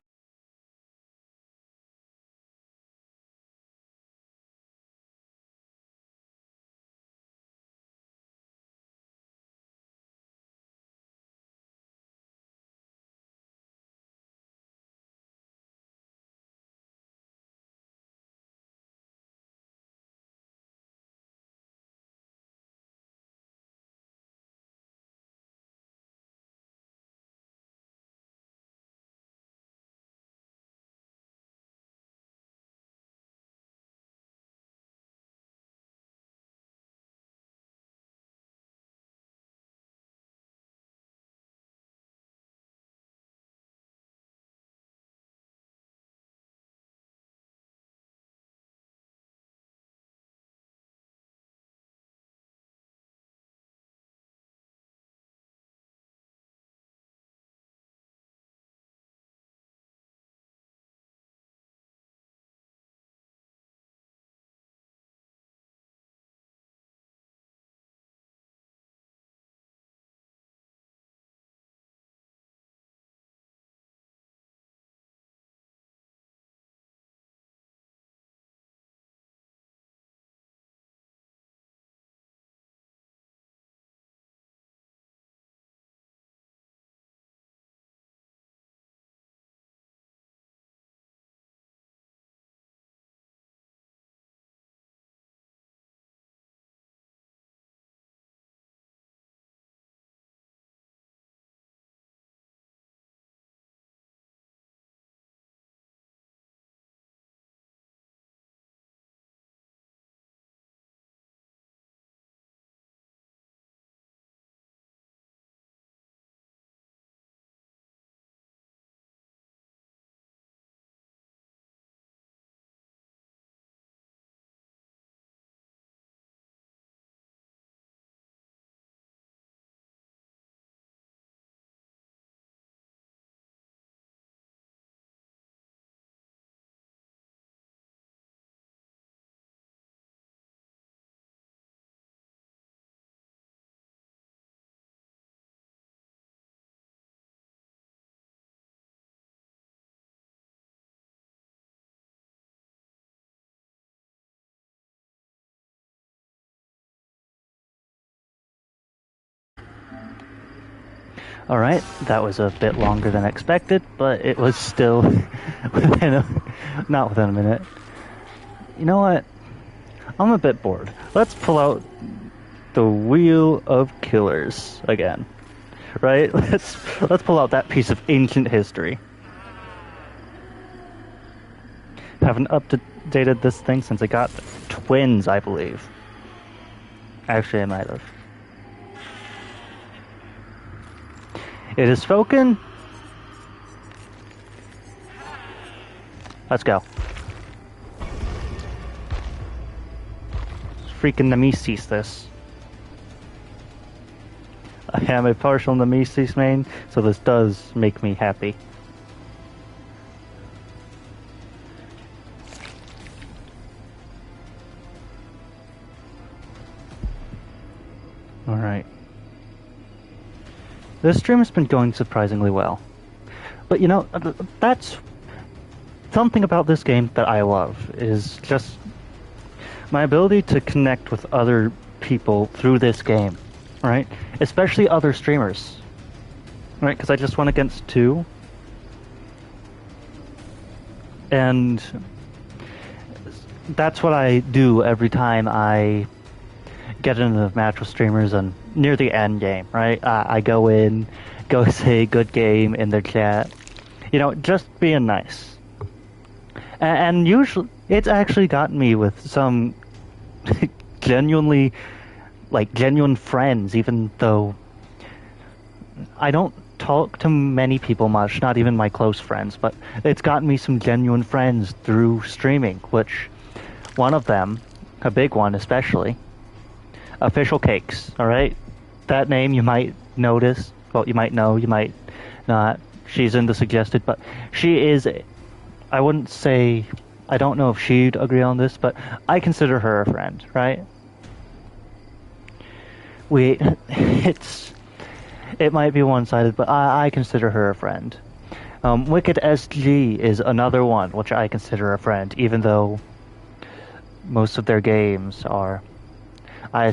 Speaker 1: Alright, that was a bit longer than expected, but it was still not within a minute. You know what? I'm a bit bored. Let's pull out the Wheel of Killers again. Right? Let's pull out that piece of ancient history. Haven't updated this thing since I got twins, I believe. Actually, I might have. It is spoken. Let's go. Freaking Nemesis, this. I am a partial Nemesis main, so this does make me happy. Alright. This stream has been going surprisingly well. But you know, that's something about this game that I love, is just my ability to connect with other people through this game, right? Especially other streamers, right? Because I just went against two. And that's what I do every time I get into a match with streamers and near the end game, right? I go in, go say good game in their chat. You know, just being nice. And usually, it's actually gotten me with some genuine friends, even though I don't talk to many people much, not even my close friends, but it's gotten me some genuine friends through streaming, which one of them, a big one especially, Official Cakes, alright? That name you might notice, well, you might know, you might not. She's in the suggested, but she is, I wouldn't say, I don't know if she'd agree on this, but I consider her a friend, right? It's It might be one-sided, but I consider her a friend. Wicked SG is another one, which I consider a friend, even though most of their games are. I,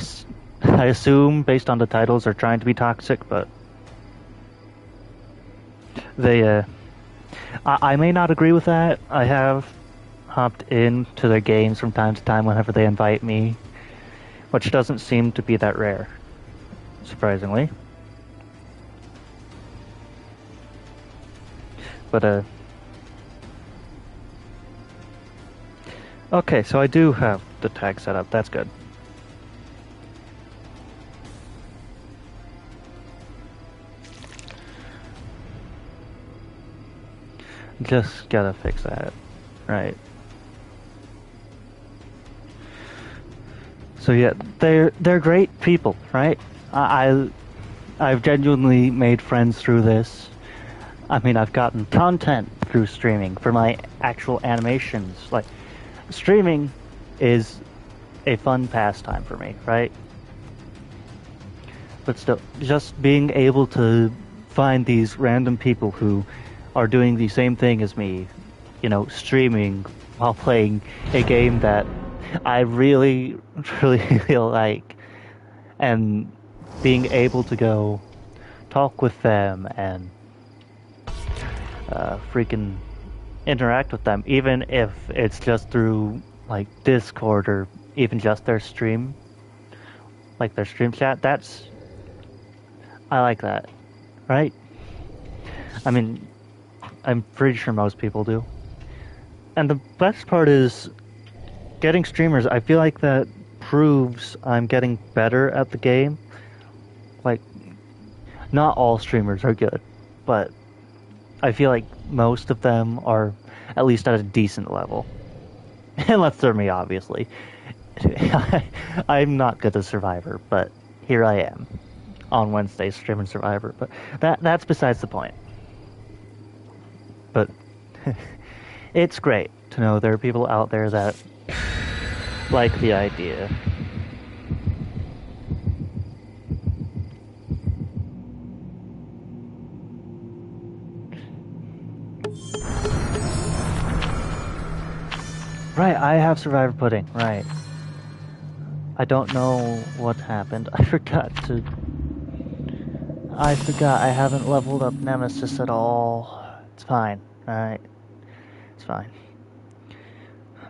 Speaker 1: I assume, based on the titles, are trying to be toxic, but they. I may not agree with that. I have hopped into their games from time to time whenever they invite me, which doesn't seem to be that rare, surprisingly. But okay, so I do have the tag set up. That's good. Just gotta fix that. Right. So yeah, they're great people, right? I've genuinely made friends through this. I mean, I've gotten content through streaming for my actual animations. Like, streaming is a fun pastime for me, right? But still, just being able to find these random people who are doing the same thing as me, streaming while playing a game that I really, really like, and being able to go talk with them and freaking interact with them, even if it's just through like Discord or even just their stream, like their stream chat. I like that, right? I mean, I'm pretty sure most people do. And the best part is getting streamers. I feel like that proves I'm getting better at the game. Like, not all streamers are good, but I feel like most of them are at least at a decent level. Unless they're me, obviously. I'm not good at Survivor, but here I am on Wednesday streaming Survivor. But that's besides the point. But it's great to know there are people out there that like the idea. Right, I have Survivor Pudding, right. I don't know what happened. I forgot I haven't leveled up Nemesis at all. It's fine, alright? It's fine.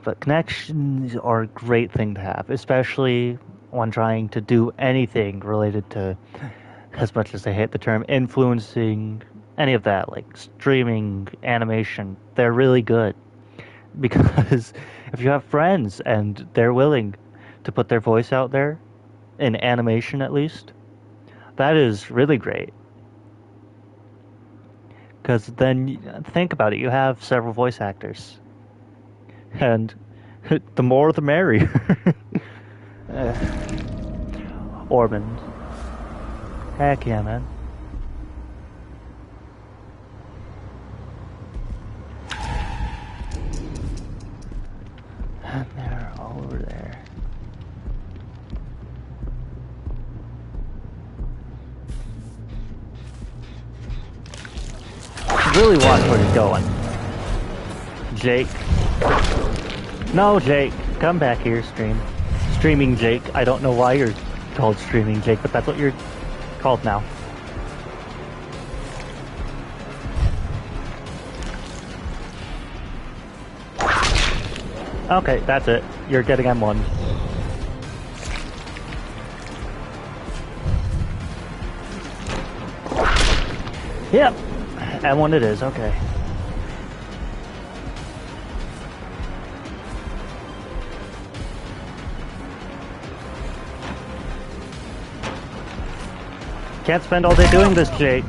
Speaker 1: But connections are a great thing to have, especially when trying to do anything related to, as much as I hate the term, influencing, any of that, like streaming, animation. They're really good. Because if you have friends and they're willing to put their voice out there, in animation at least, that is really great. Because then, think about it, you have several voice actors. And the more the merrier. Ormond. Heck yeah, man. And they're all over there. Really watch where he's going. Jake. No, Jake. Come back here, stream. Streaming Jake. I don't know why you're called Streaming Jake, but that's what you're called now. Okay, that's it. You're getting M1. Yep. M1 it is, okay. Can't spend all day doing this, Jake.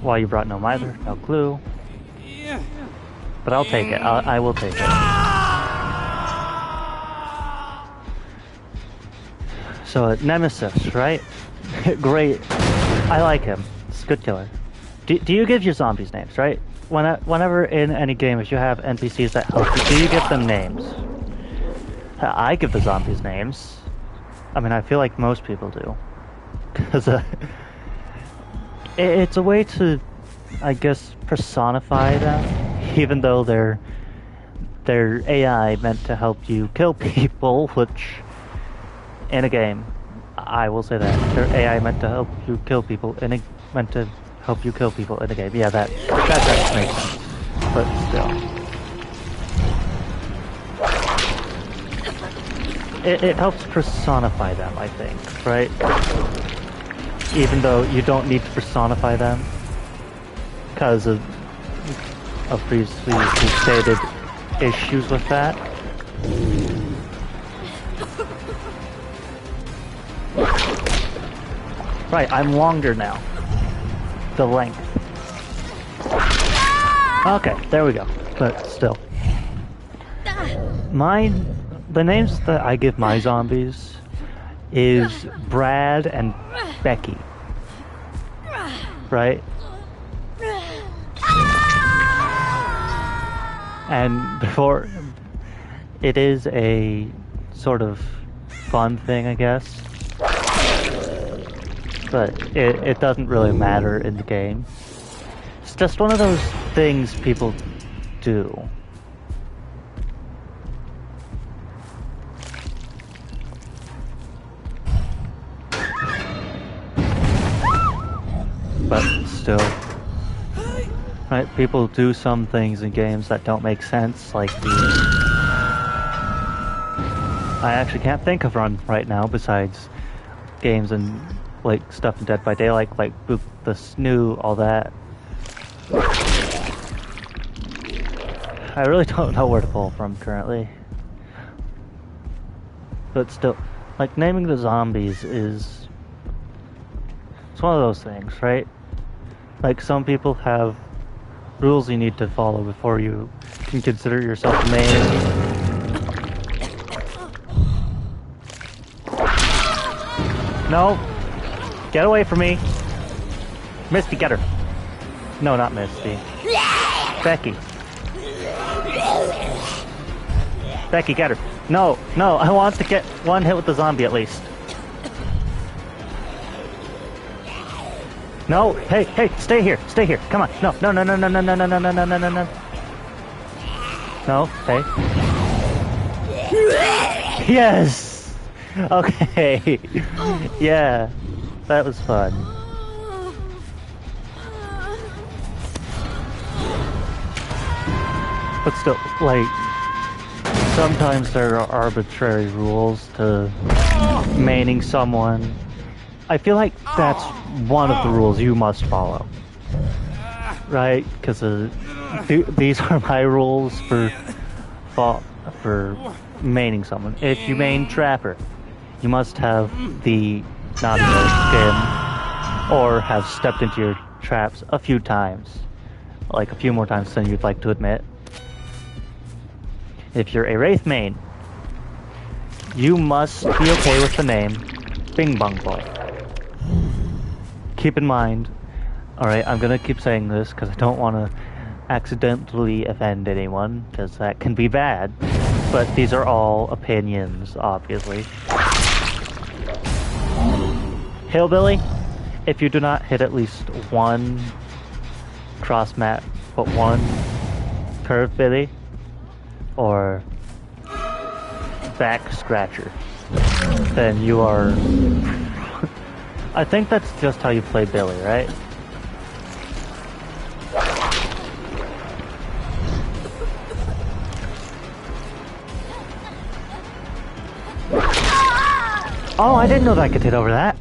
Speaker 1: Why you brought no miser, no clue. But I'll take it. I will take it. So, Nemesis, right? Great. I like him. It's a good killer. Do you give your zombies names, right? Whenever in any game, if you have NPCs that help you, do you give them names? I give the zombies names. I mean, I feel like most people do. Because it's a way to, I guess, personify them, even though they're AI meant to help you kill people, which in a game, I will say that they're AI meant to help you kill people meant to help you kill people in a game. Yeah, that doesn't make sense, but still. It helps personify them, I think, right? Even though you don't need to personify them because of previously stated issues with that. Right, I'm longer now. The length. Okay, there we go. But still. The names that I give my zombies is Brad and Becky. Right? And before, it is a sort of fun thing, I guess. But it doesn't really matter in the game. It's just one of those things people do. But still, right? People do some things in games that don't make sense, like I actually can't think of one right now besides games and like stuff in Dead by Daylight, like Book the Snoo, all that. I really don't know where to pull from currently. But still, like naming the zombies it's one of those things, right? Like some people have rules you need to follow before you can consider yourself a main. No! Get away from me! Misty, get her! No, not Misty. Becky. Becky, get her. No, no, I want to get one hit with the zombie at least. No, hey, hey, stay here, come on. No, no, no, no, no, no, no, no, no, no, no, no, no, no. No, hey. Yes! Okay. Yeah, that was fun. But still, like, sometimes there are arbitrary rules to maining someone. I feel like that's one of the rules you must follow. Right? Because these are my rules for maining someone. If you main Trapper, you must have the Nautical skin or have stepped into your traps a few times. Like a few more times than you'd like to admit. If you're a Wraith main, you must be okay with the name Bing Bong Boy. Keep in mind, alright, I'm gonna keep saying this because I don't want to accidentally offend anyone, because that can be bad, but these are all opinions, obviously. Hillbilly, if you do not hit at least one cross mat, but one curve billy, or back scratcher, then you are... I think that's just how you play Billy, right? Oh, I didn't know that I could hit over that.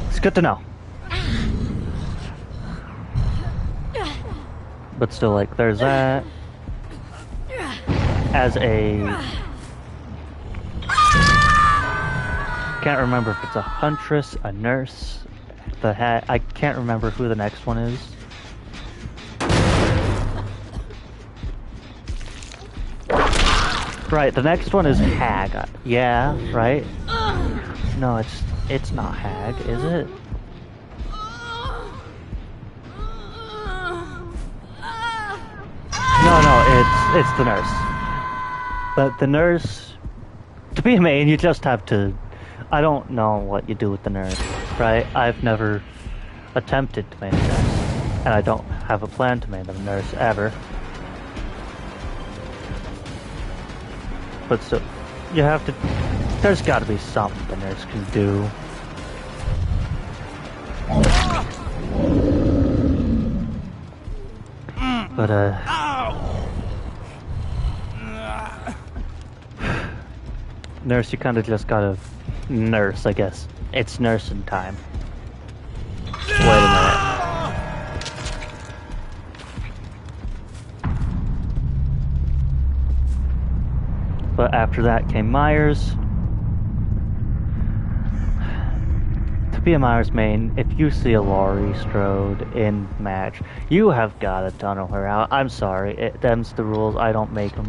Speaker 1: It's good to know. But still, like, there's that. As a... Can't remember if it's a huntress, a nurse, I can't remember who the next one is. Right, the next one is hag. Yeah, right? No, it's not hag, is it? No, it's the nurse. But the nurse, to be a main, you just have to I don't know what you do with the nurse, right? I've never attempted to make a nurse, and I don't have a plan to make a nurse ever. But so, you have to, there's gotta be something the nurse can do. But, nurse, you kinda just gotta nurse, I guess. It's nursing time. Wait a minute. But after that came Myers. To be a Myers main, if you see a Laurie Strode in match, you have got to tunnel her out. I'm sorry, them's the rules. I don't make them.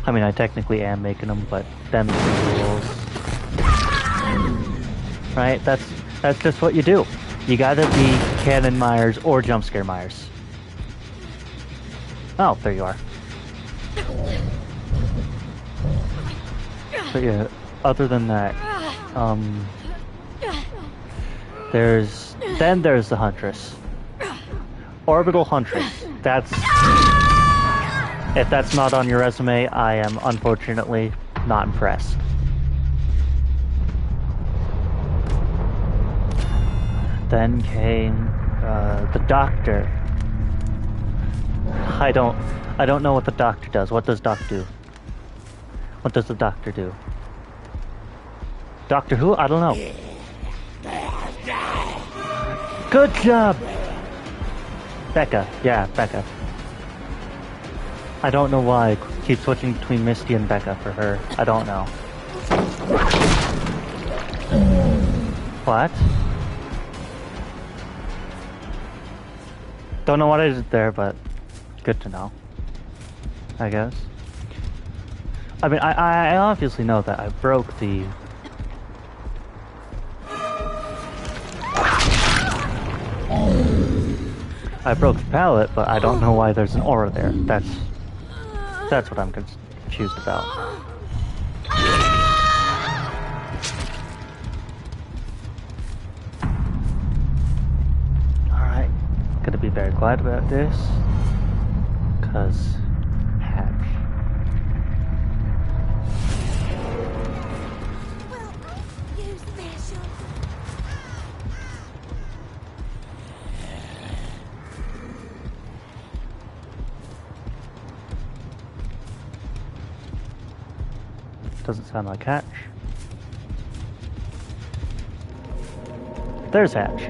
Speaker 1: I mean, I technically am making them, but them's the rules. Right? That's just what you do. You gotta be Cannon Myers or Jump Scare Myers. Oh, there you are. But yeah, other than that, there's the Huntress. Orbital Huntress. If that's not on your resume, I am unfortunately not impressed. Then came the Doctor. I don't know what the Doctor does. What does Doc do? What does the Doctor do? Doctor Who? I don't know. Good job! Becca. Yeah, Becca. I don't know why I keep switching between Misty and Becca for her. I don't know. What? Don't know what I did there, but good to know, I guess. I mean, I obviously know that I broke the... I broke the pallet, but I don't know why there's an aura there. That's what I'm confused about. Alright, gonna be very quiet about this, cause hatch. Doesn't sound like Hatch. There's Hatch.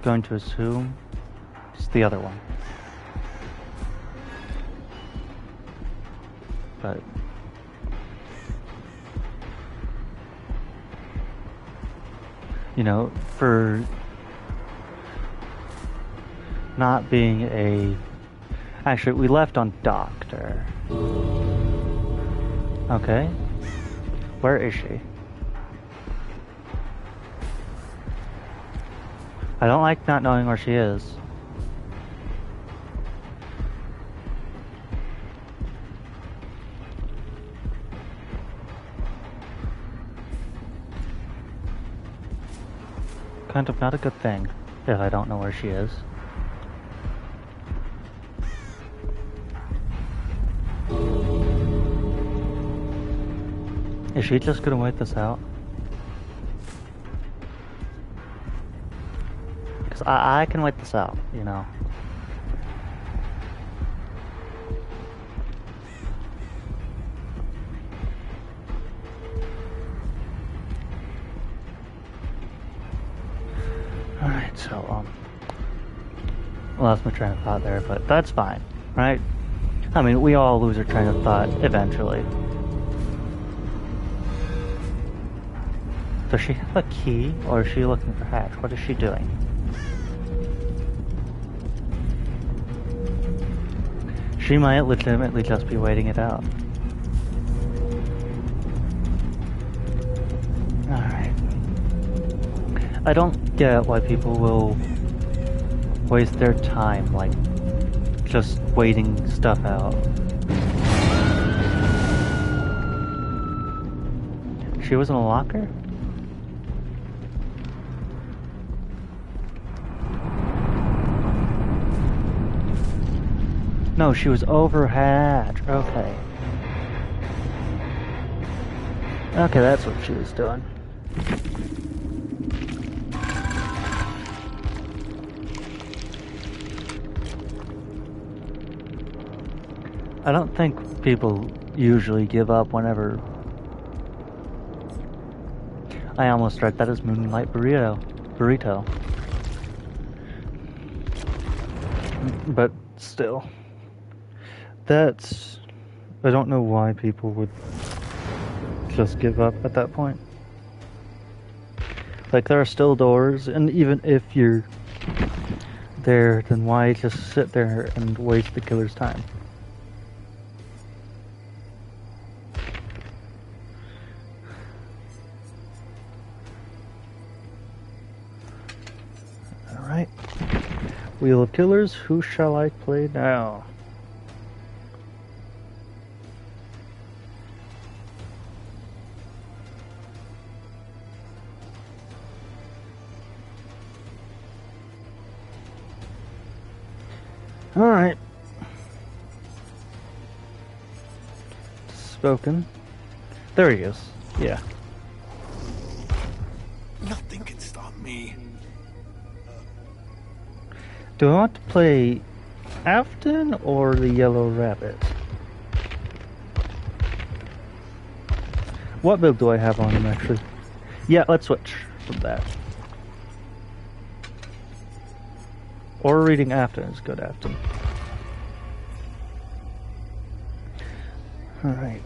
Speaker 1: Going to assume it's the other one. But you know, for not being a... Actually, we left on Doctor. Okay. Where is she? I don't like not knowing where she is. Kind of not a good thing if I don't know where she is. Is she just gonna wait this out? Because I can wait this out, you know. Alright, so, lost my train of thought there, but that's fine, right? I mean, we all lose our train of thought eventually. Does she have a key, or is she looking for Hatch? What is she doing? She might legitimately just be waiting it out. Alright. I don't get why people will waste their time, like, just waiting stuff out. She was in a locker? No, she was over hatch. Okay. Okay, that's what she was doing. I don't think people usually give up whenever... I almost read that as Moonlight Burrito. But still. That's... I don't know why people would just give up at that point. Like, there are still doors, and even if you're there, then why just sit there and waste the killer's time? Alright. Wheel of Killers, who shall I play now? Alright. Spoken. There he is. Yeah.
Speaker 3: Nothing can stop me.
Speaker 1: Do I want to play Afton or the Yellow Rabbit? What build do I have on him, actually? Yeah, let's switch from that. Or reading Afton is good, Afton. Alright.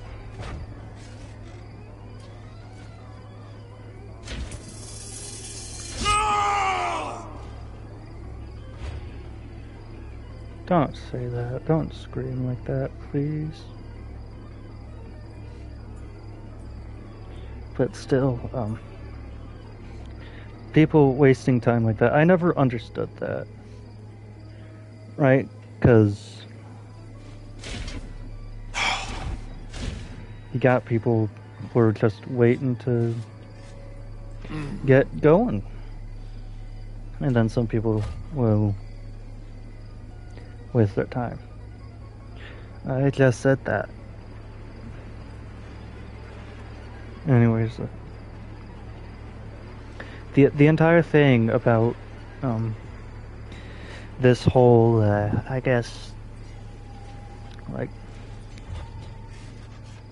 Speaker 1: Don't say that. Don't scream like that, please. But still, people wasting time like that. I never understood that. Right? Because you got people who are just waiting to get going. And then some people will waste their time. I just said that. Anyways, the entire thing about this whole I guess, like,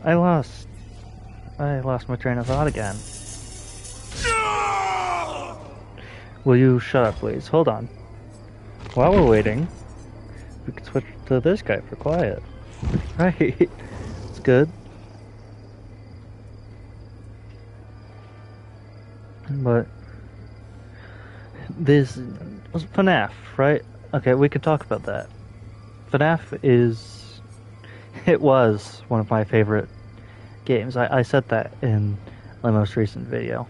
Speaker 1: I lost my train of thought again. Will you shut up, please? Hold on. While we're waiting, we can switch to this guy for quiet. Right. It's good. But this was FNAF, right? Okay, we could talk about that. FNAF it was one of my favorite games. I said that in my most recent video.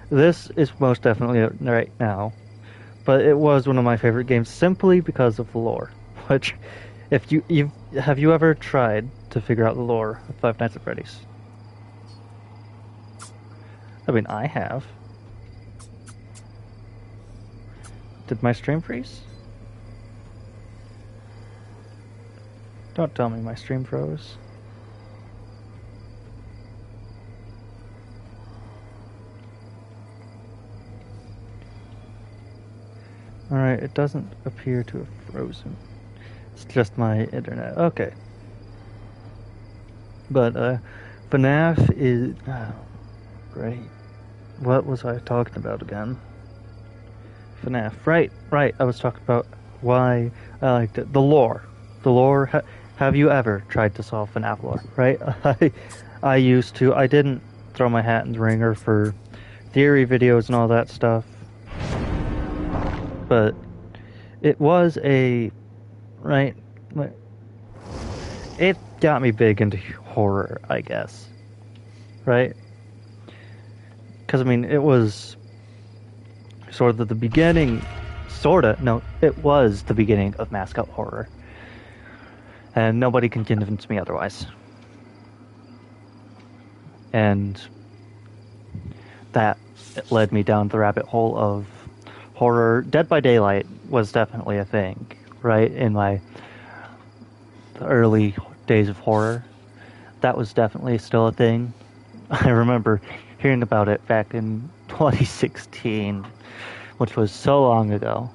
Speaker 1: This is most definitely right now, but it was one of my favorite games simply because of the lore. Which, if have you ever tried to figure out the lore of Five Nights at Freddy's? I mean, I have. Did my stream freeze? Don't tell me my stream froze. Alright, it doesn't appear to have frozen. It's just my internet. Okay. But, FNAF is... Oh, great. What was I talking about again? FNAF. Right. I was talking about why I liked it. The lore. The lore. Have you ever tried to solve FNAF lore? Right? I used to. I didn't throw my hat in the ringer for theory videos and all that stuff. But it was right? It got me big into horror, I guess. Right? Because, I mean, it was sort of the beginning sorta, no, it was the beginning of mascot horror. And nobody can convince me otherwise. And that led me down the rabbit hole of horror. Dead by Daylight was definitely a thing, right? In my early days of horror, that was definitely still a thing. I remember hearing about it back in 2016, which was so long ago.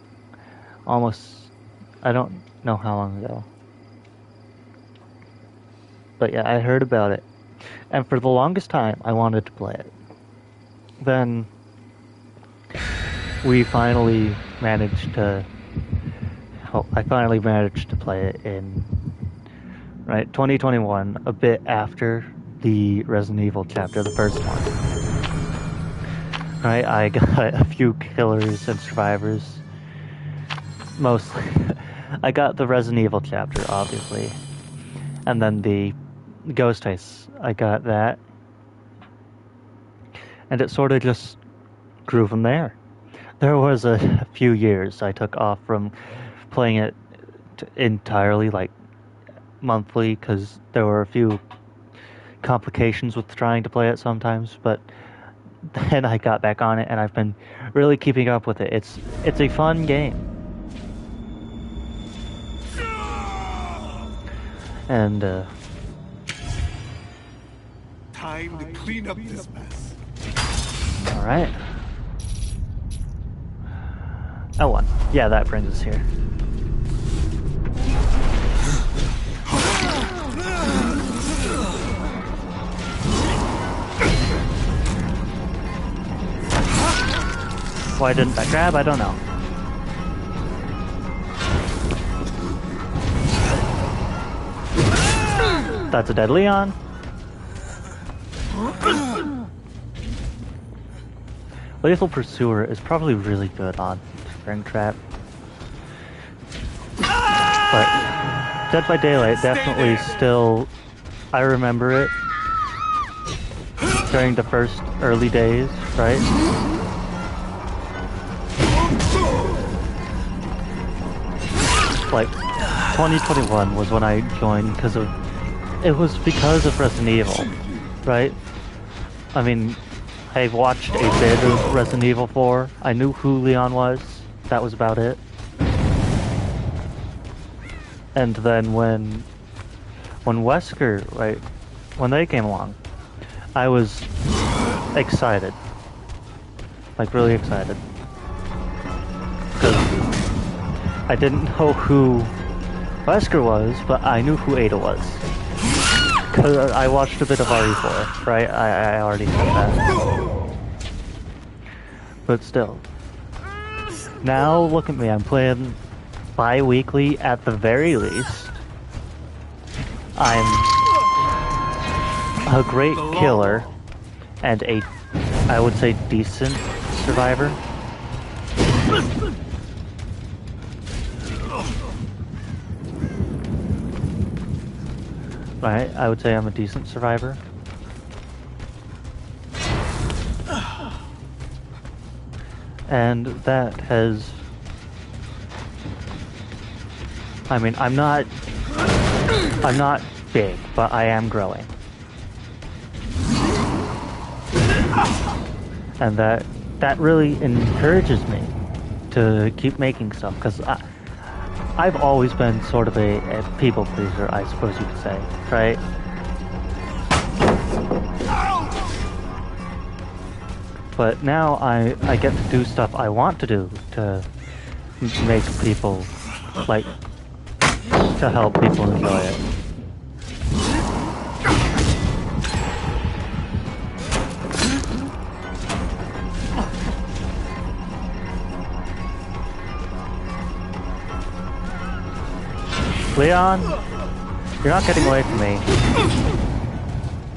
Speaker 1: Almost, I don't know how long ago. But yeah, I heard about it. And for the longest time, I wanted to play it. Then we finally managed to. Oh, I finally managed to play it in 2021, a bit after the Resident Evil chapter, the first one. Right, I got a few killers and survivors. Mostly, I got the Resident Evil chapter, obviously, and then the Ghost Heist. I got that, and it sort of just grew from there. There was a few years I took off from playing it entirely, like monthly, because there were a few complications with trying to play it sometimes, but then I got back on it and I've been really keeping up with it. It's a fun game. And
Speaker 3: Time to clean up this mess.
Speaker 1: all right. L1. Yeah, that brings us here. Why didn't that grab? I don't know. That's a dead Leon. Lethal Pursuer is probably really good on Springtrap. But Dead by Daylight definitely still... I remember it during the first early days, right? Like, 2021 was when I joined because of... It was because of Resident Evil, right? I mean, I watched a bit of Resident Evil 4. I knew who Leon was. That was about it. And then when Wesker, right, when they came along, I was excited. Like, really excited. Because I didn't know who Wesker was, but I knew who Ada was. Because I watched a bit of RE4, right? I already said that. But still. Now, look at me, I'm playing bi-weekly at the very least. I'm a great killer and a, I would say, decent survivor. Right, I would say I'm a decent survivor. And that has... I mean, I'm not big, but I am growing. And that really encourages me to keep making stuff, because I've always been sort of a people pleaser, I suppose you could say, right? But now I get to do stuff I want to do to make people, like, to help people enjoy it. Leon, you're not getting away from me.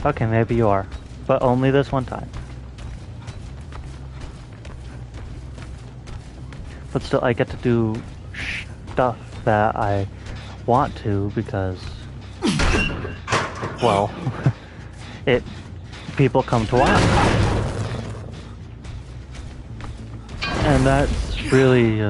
Speaker 1: Okay, maybe you are, but only this one time. But still, I get to do stuff that I want to because, well, people come to watch. And that's really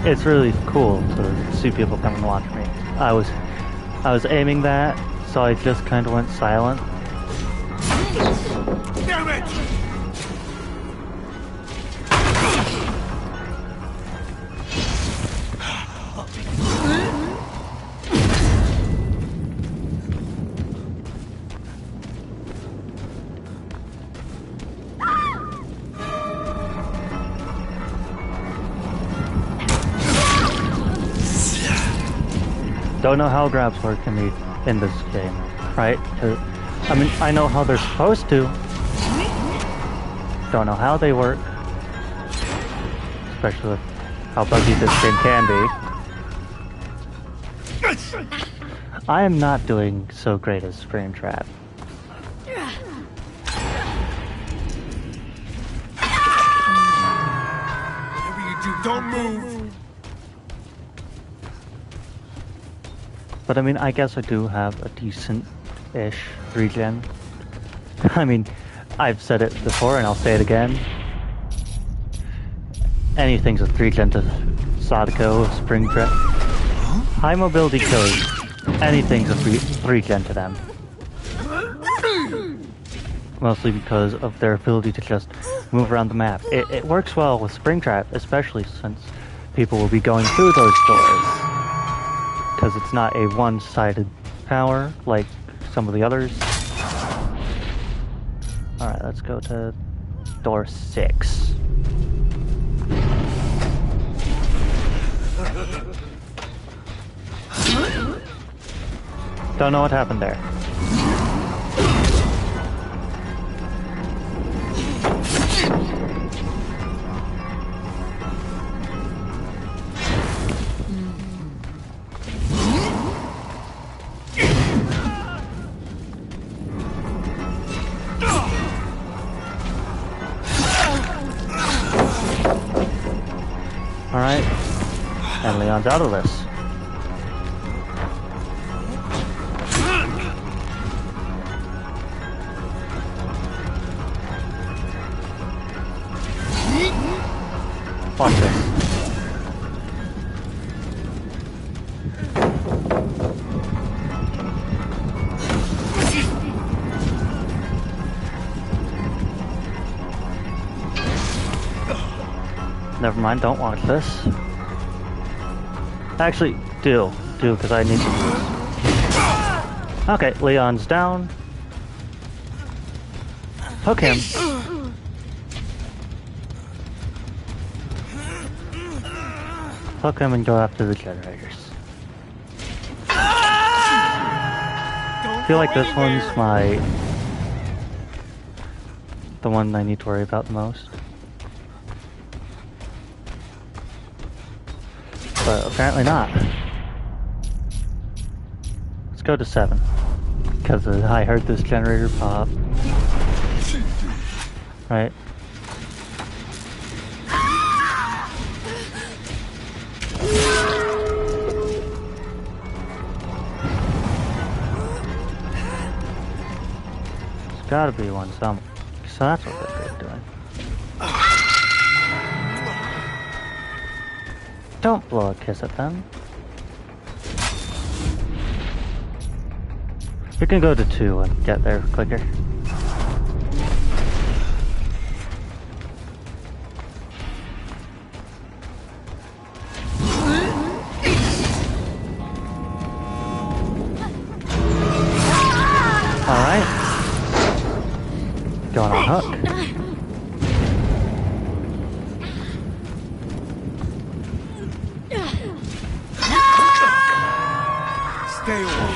Speaker 1: it's really cool to see people come and watch me. I was aiming that, so I just kind of went silent.
Speaker 3: Damn it!
Speaker 1: Don't know how grabs work in this game, right? 'Cause, I mean, I know how they're supposed to. Don't know how they work, especially with how buggy this game can be. I am not doing so great as frame trap.
Speaker 3: Whatever you do, don't move.
Speaker 1: But I mean, I guess I do have a decent-ish regen. I mean, I've said it before and I'll say it again. Anything's a regen to Sadako, Springtrap. High mobility killers. Anything's a regen to them. Mostly because of their ability to just move around the map. It works well with Springtrap, especially since people will be going through those doors. Because it's not a one-sided power like some of the others. Alright, let's go to door 6. Don't know what happened there. Alright, and Leon's out of this. Watch this. Never mind, don't watch this. Actually, do, because I need to use this. Okay, Leon's down. Hook him. Hook him and go after the generators. I feel like this one's the one I need to worry about the most. But apparently not. Let's go to 7. Because I heard this generator pop. Right? There's gotta be one somewhere. So that's what they're doing. Don't blow a kiss at them. We can go to 2 and get there quicker. Alright. Going on hook.
Speaker 3: Stay away.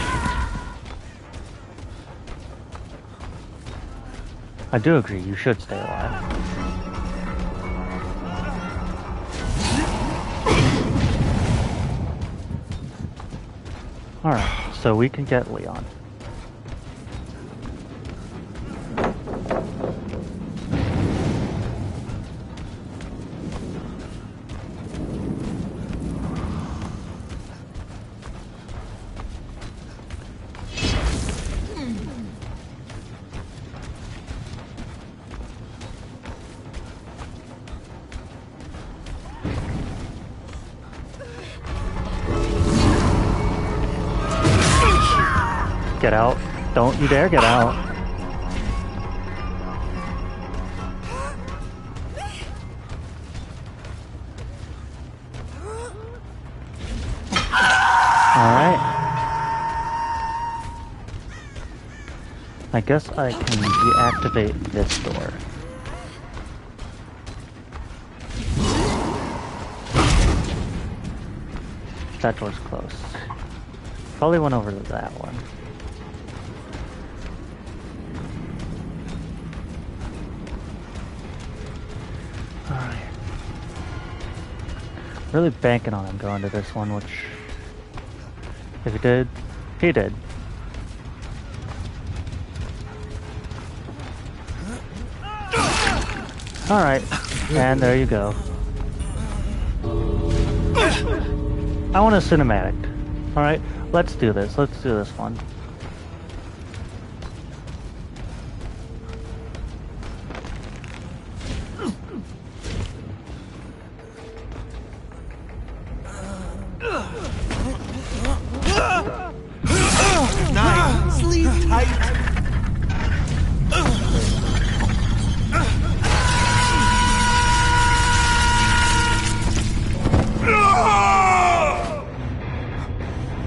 Speaker 1: I do agree, you should stay alive. Alright, so we can get Leon. Get out. Don't you dare get out. Alright. I guess I can deactivate this door. That door's closed. Probably went over to that one. Alright. Really banking on him going to this one, which... if he did, he did. Alright, and there you go. I want a cinematic. Alright, let's do this. Let's do this one.
Speaker 3: Nice. Sleep tight.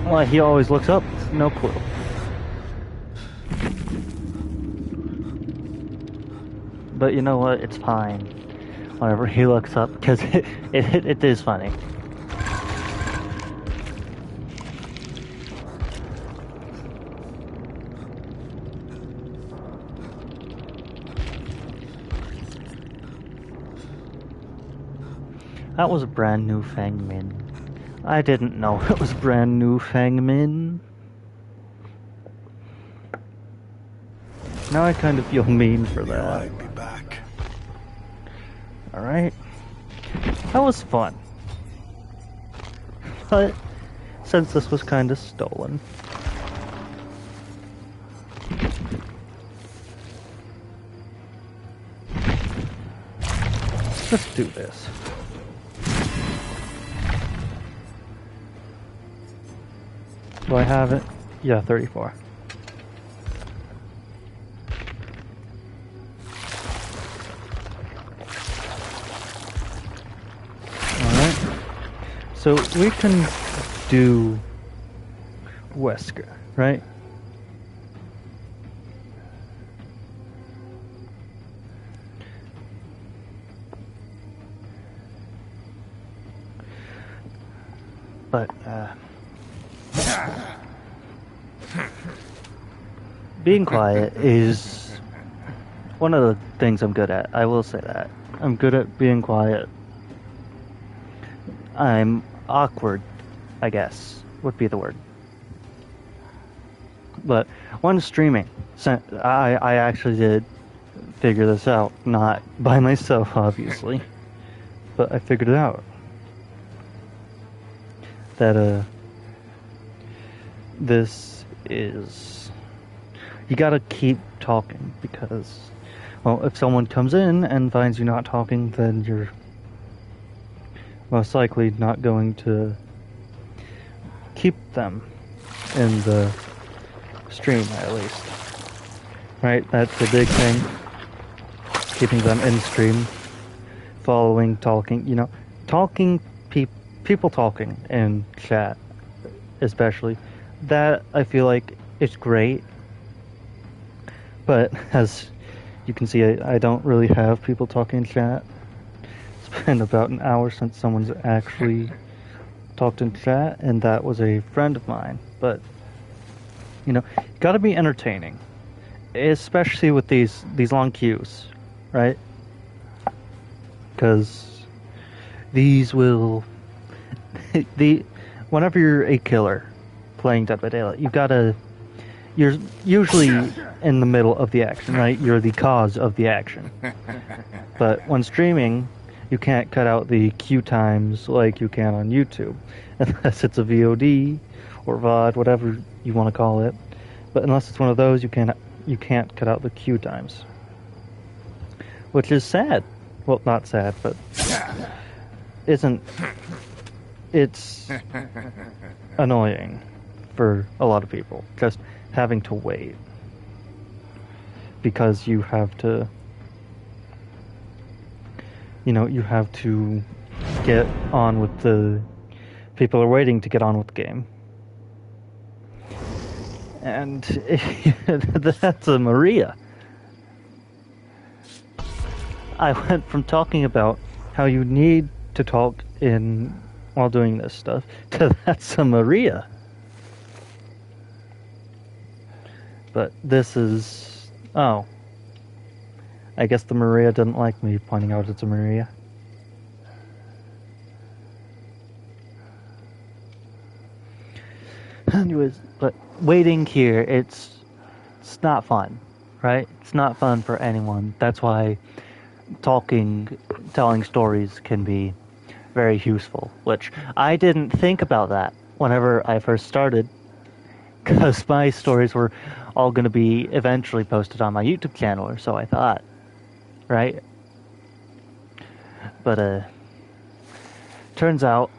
Speaker 1: Why he always looks up? No clue. But you know what? It's fine. Whenever he looks up, because it is funny. That was a brand new Fang Min. I didn't know it was brand new Fang Min. Now I kind of feel mean for that.
Speaker 3: I'll be back.
Speaker 1: Alright. That was fun. But since this was kind of stolen. Let's just do this. Do I have it? Yeah, 34. Alright. So we can do Wesker, right? But, being quiet is one of the things I'm good at. I will say that. I'm good at being quiet. I'm awkward, I guess, would be the word. But when streaming, I actually did figure this out. Not by myself, obviously. But I figured it out. That, this is... you gotta keep talking, because, well, if someone comes in and finds you not talking, then you're most likely not going to keep them in the stream, at least. Right? That's the big thing. Keeping them in stream. Following, talking, you know, talking, people talking in chat, especially. That, I feel like, is great. But, as you can see, I don't really have people talking in chat. It's been about an hour since someone's actually talked in chat, and that was a friend of mine. But, you know, you gotta be entertaining. Especially with these long queues, right? Because these will... whenever you're a killer playing Dead by Daylight, you're usually in the middle of the action, right? You're the cause of the action. But when streaming, you can't cut out the queue times like you can on YouTube, unless it's a VOD or VOD, whatever you want to call it. But unless it's one of those, you can't cut out the queue times, which is sad. Well, not sad, but it's annoying for a lot of people. Just having to wait because you have to, you have to get on with the people are waiting to get on with the game. And that's a Maria. I went from talking about how you need to talk in while doing this stuff to that's a Maria. But this is... Oh. I guess the Maria didn't like me pointing out it's a Maria. Anyways, but waiting here, it's not fun, right? It's not fun for anyone. That's why telling stories can be very useful, which I didn't think about that whenever I first started, because my stories were all going to be eventually posted on my YouTube channel, or so I thought, right? But turns out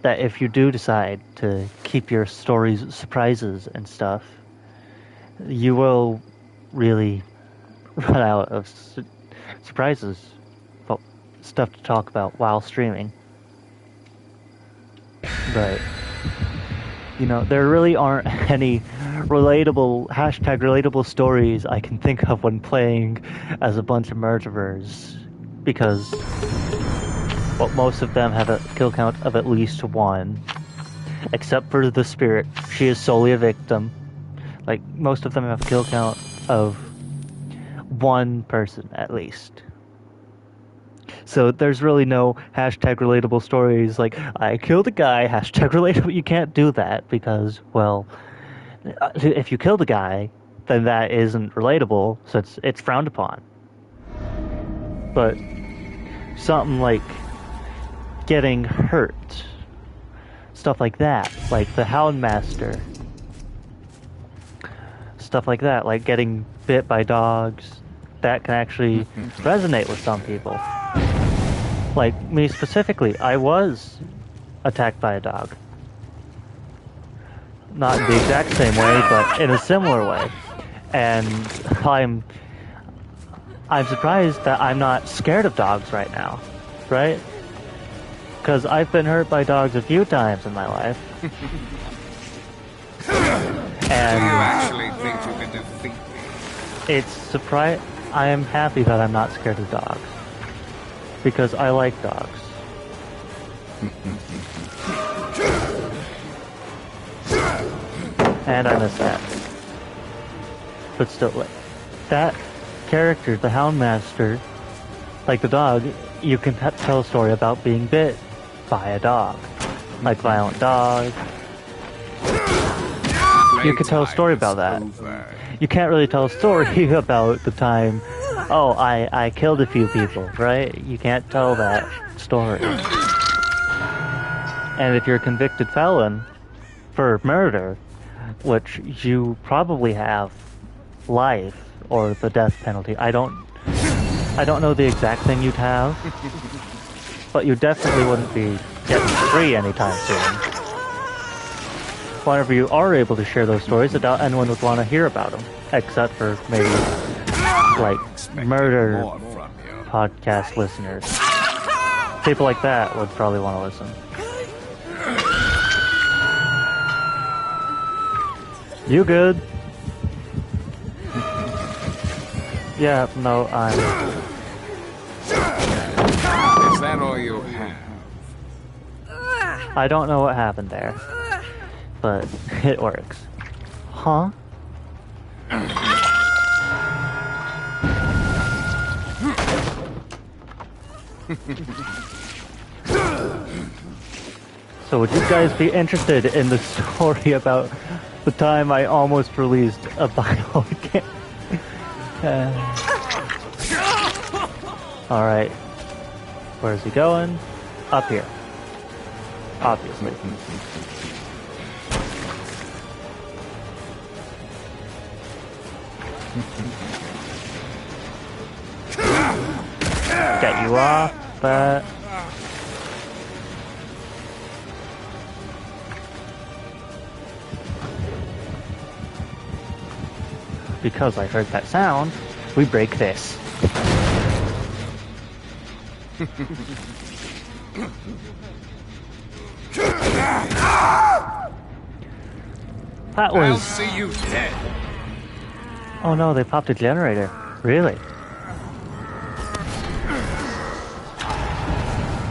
Speaker 1: that if you do decide to keep your stories surprises and stuff, you will really run out of surprises, stuff to talk about while streaming. But, there really aren't any relatable stories I can think of when playing as a bunch of murderers, because most of them have a kill count of at least 1, except for the spirit. She is solely a victim. Like, most of them have a kill count of 1 person at least. So there's really no #relatable stories like, I killed a guy, #relatable. You can't do that because, well, if you kill the guy, then that isn't relatable, so it's frowned upon. But something like getting hurt, stuff like that, like the Houndmaster, stuff like that, like getting bit by dogs, that can actually resonate with some people. Like me specifically, I was attacked by a dog. Not in the exact same way, but in a similar way. And I'm surprised that I'm not scared of dogs right now, right? Because I've been hurt by dogs a few times in my life. And
Speaker 4: you actually think you can defeat me?
Speaker 1: It's surprise. I am happy that I'm not scared of dogs. Because I like dogs. And I miss that. But still, that character, the Houndmaster, like the dog, you can tell a story about being bit by a dog. Like Violent Dog. You can tell a story about that. You can't really tell a story about the time, oh, I killed a few people, right? You can't tell that story. And if you're a convicted felon for murder, which you probably have life or the death penalty, I don't know the exact thing you'd have, but you definitely wouldn't be getting free anytime soon. Whenever you are able to share those stories, I doubt anyone would want to hear about them, except for maybe, like, murder podcast listeners. People like that would probably want to listen. You good? Yeah, no, I'm...
Speaker 4: Is that all you have?
Speaker 1: I don't know what happened there, but it works. Huh? So would you guys be interested in the story about the time I almost released a bio game? Alright. Where's he going? Up here. Obviously. Get you off, but... because I heard that sound, we break this. That
Speaker 4: I'll
Speaker 1: was...
Speaker 4: see you dead.
Speaker 1: Oh no, they popped a generator. Really?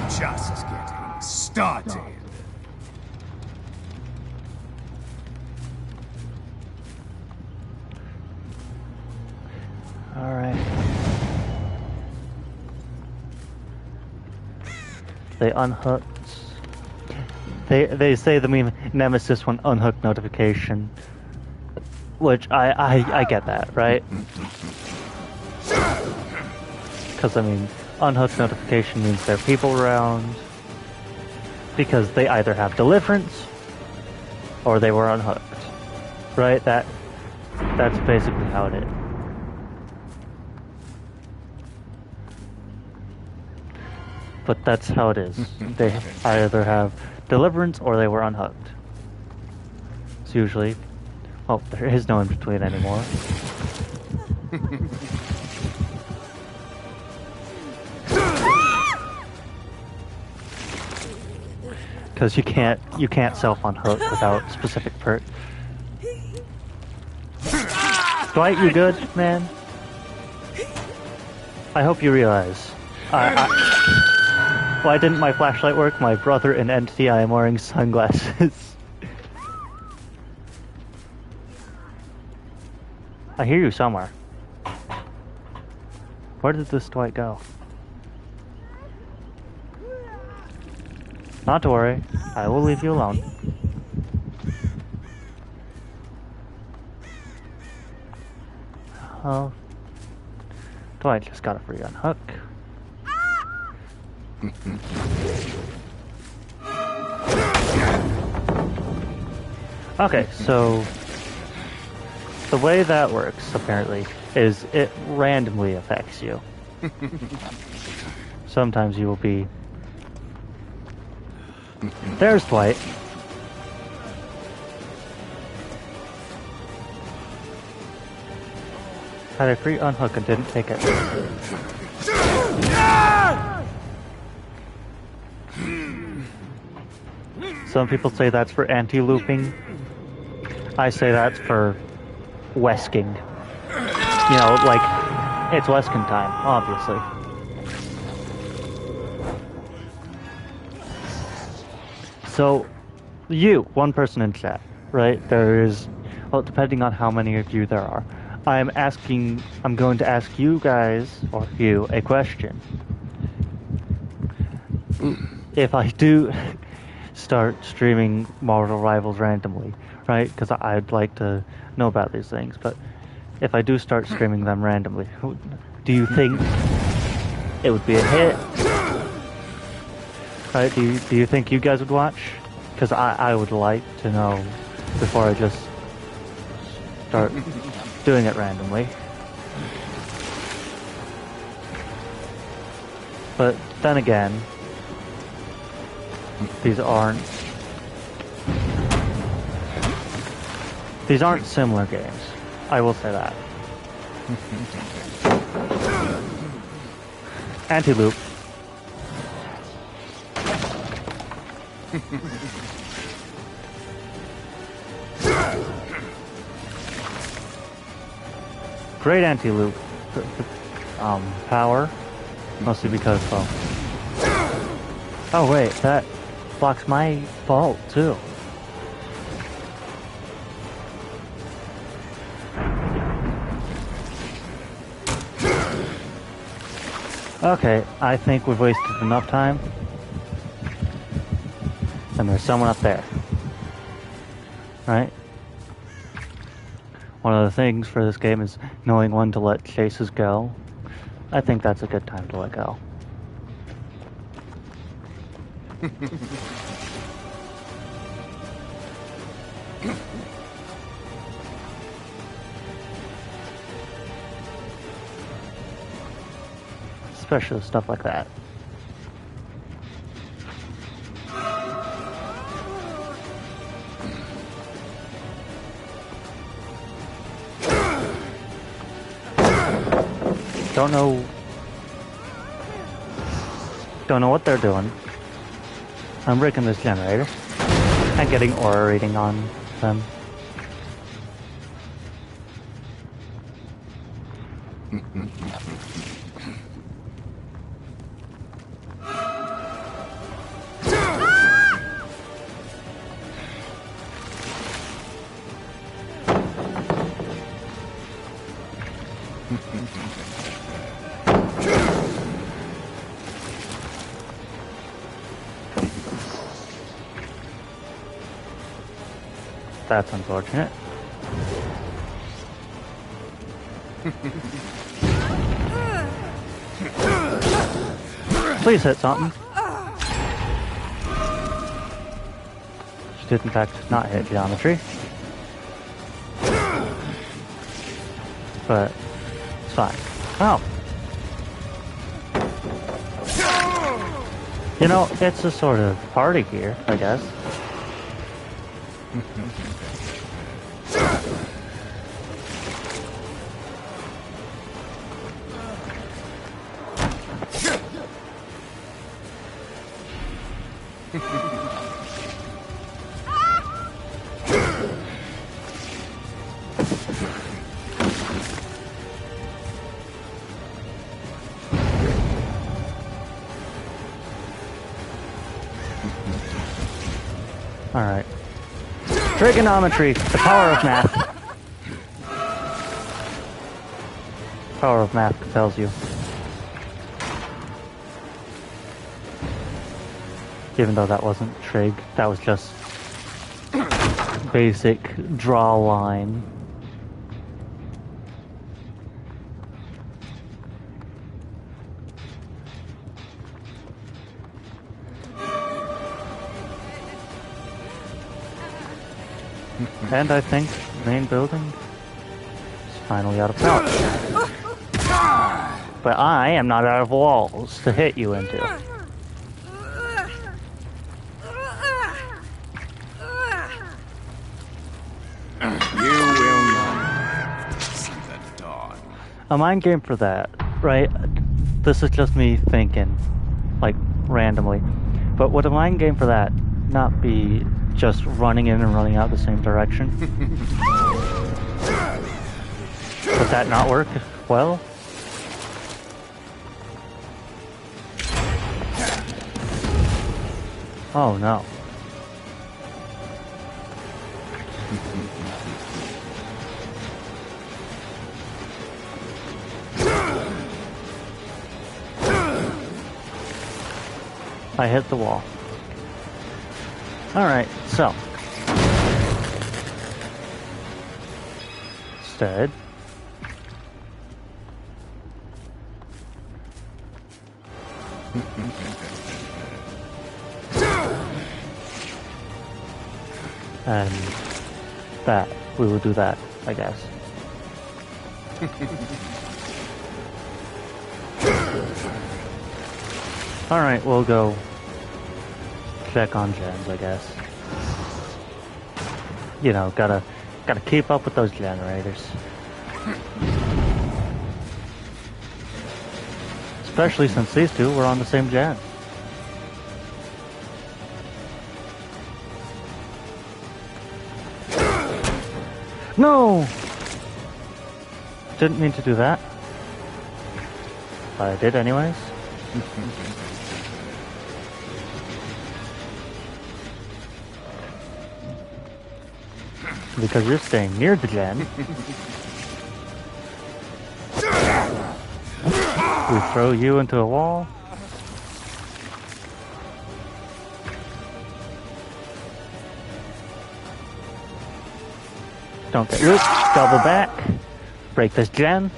Speaker 4: Just getting started.
Speaker 1: Alright. They unhooked. They say the meme Nemesis one unhook notification. Which I get that, right? Because I mean, unhook notification means there are people around. Because they either have deliverance or they were unhooked. Right? That's basically how it is. But that's how it is. They either have deliverance or they were unhooked. It's usually... Well, there is no in between anymore. Because you can't self-unhook without specific perk. Dwight, you good, man? I hope you realize. Why didn't my flashlight work? My brother in Entity, I am wearing sunglasses. I hear you somewhere. Where did this Dwight go? Not to worry, I will leave you alone. Oh. Dwight just got a free unhook. Okay, so the way that works, apparently, is it randomly affects you. Sometimes you will be... There's Dwight. Had a free unhook and didn't take it. Some people say that's for anti-looping. I say that's for wesking. You know, like, it's wesking time, obviously. So, you, one person in chat, right? There is, well, depending on how many of you there are, I'm going to ask you guys, or you, a question. If I do start streaming Marvel Rivals randomly, right? Because I'd like to know about these things, but if I do start streaming them randomly, do you think it would be a hit? Right? Do you think you guys would watch? Because I would like to know before I just start doing it randomly. But then again, these aren't similar games. I will say that. Anti-loop. Great anti-loop power, mostly because, well... Oh wait, that blocks my vault too. Okay, I think we've wasted enough time. And there's someone up there. Right? One of the things for this game is knowing when to let chases go. I think that's a good time to let go. Especially stuff like that. Don't know. Don't know what they're doing. I'm breaking this generator and getting aura reading on them. That's unfortunate. Please hit something. She did in fact not hit geometry. But it's fine. Oh. You know, it's a sort of party here, I guess. Alright. Trigonometry, the power of math. Power of math compels you. Even though that wasn't trig, that was just basic draw line. And I think the main building is finally out of power. But I am not out of walls to hit you into.
Speaker 4: You will not see the dawn.
Speaker 1: A mind game for that, right? This is just me thinking, like, randomly. But would a mind game for that not be just running in and running out the same direction? Would that not work well? Oh no. I hit the wall. Alright, so. Instead. And that. We will do that, I guess. Alright, we'll go check on gens, I guess. You know, gotta keep up with those generators. Especially since these two were on the same gen. No! Didn't mean to do that. But I did anyways. Because you're staying near the gen. We throw you into a wall. Don't get looped. Double back. Break this gen.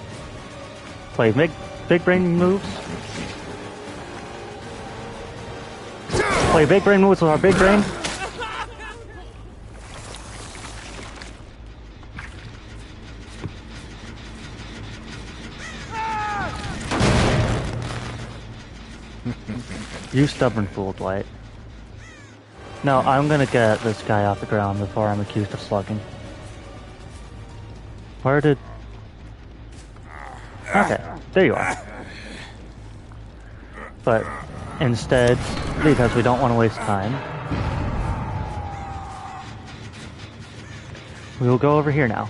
Speaker 1: Play big brain moves. Play big brain moves with our big brain. You stubborn fool, Dwight. No, I'm gonna get this guy off the ground before I'm accused of slugging. Where did... Okay. There you are. But instead, because we don't want to waste time, we will go over here now.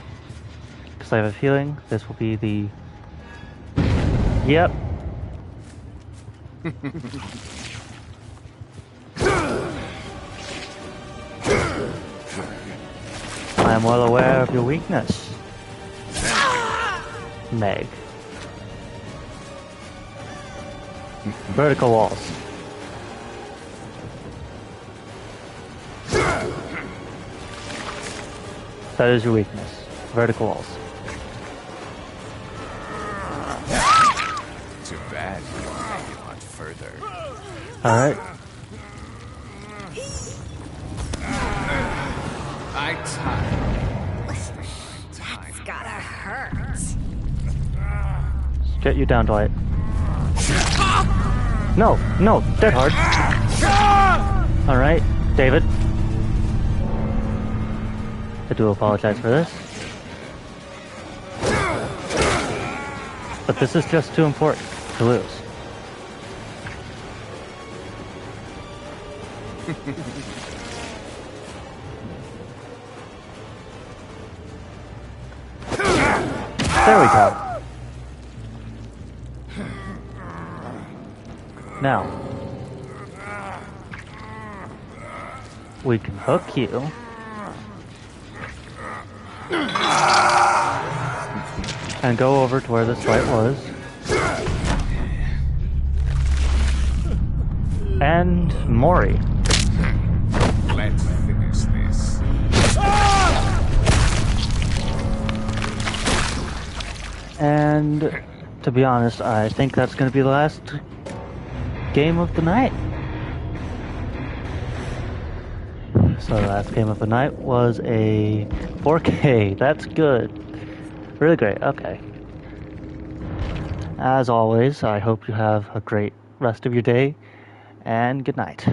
Speaker 1: Because I have a feeling this will be the... Yep. I am well aware of your weakness, Meg. Vertical walls. That is your weakness. Vertical walls.
Speaker 4: Too bad you don't make it much further.
Speaker 1: Alright.
Speaker 4: I time.
Speaker 2: That's gotta hurt.
Speaker 1: Get you down, Dwight. No, no, dead hard. Alright, David. I do apologize for this. But this is just too important to lose. There we go. Now, we can hook you. And go over to where this light was. And Mori.
Speaker 4: Let's finish this.
Speaker 1: And to be honest, I think that's going to be the last game of the night. So the last game of the night was a 4K. That's good. Really great. Okay. As always, I hope you have a great rest of your day, and good night.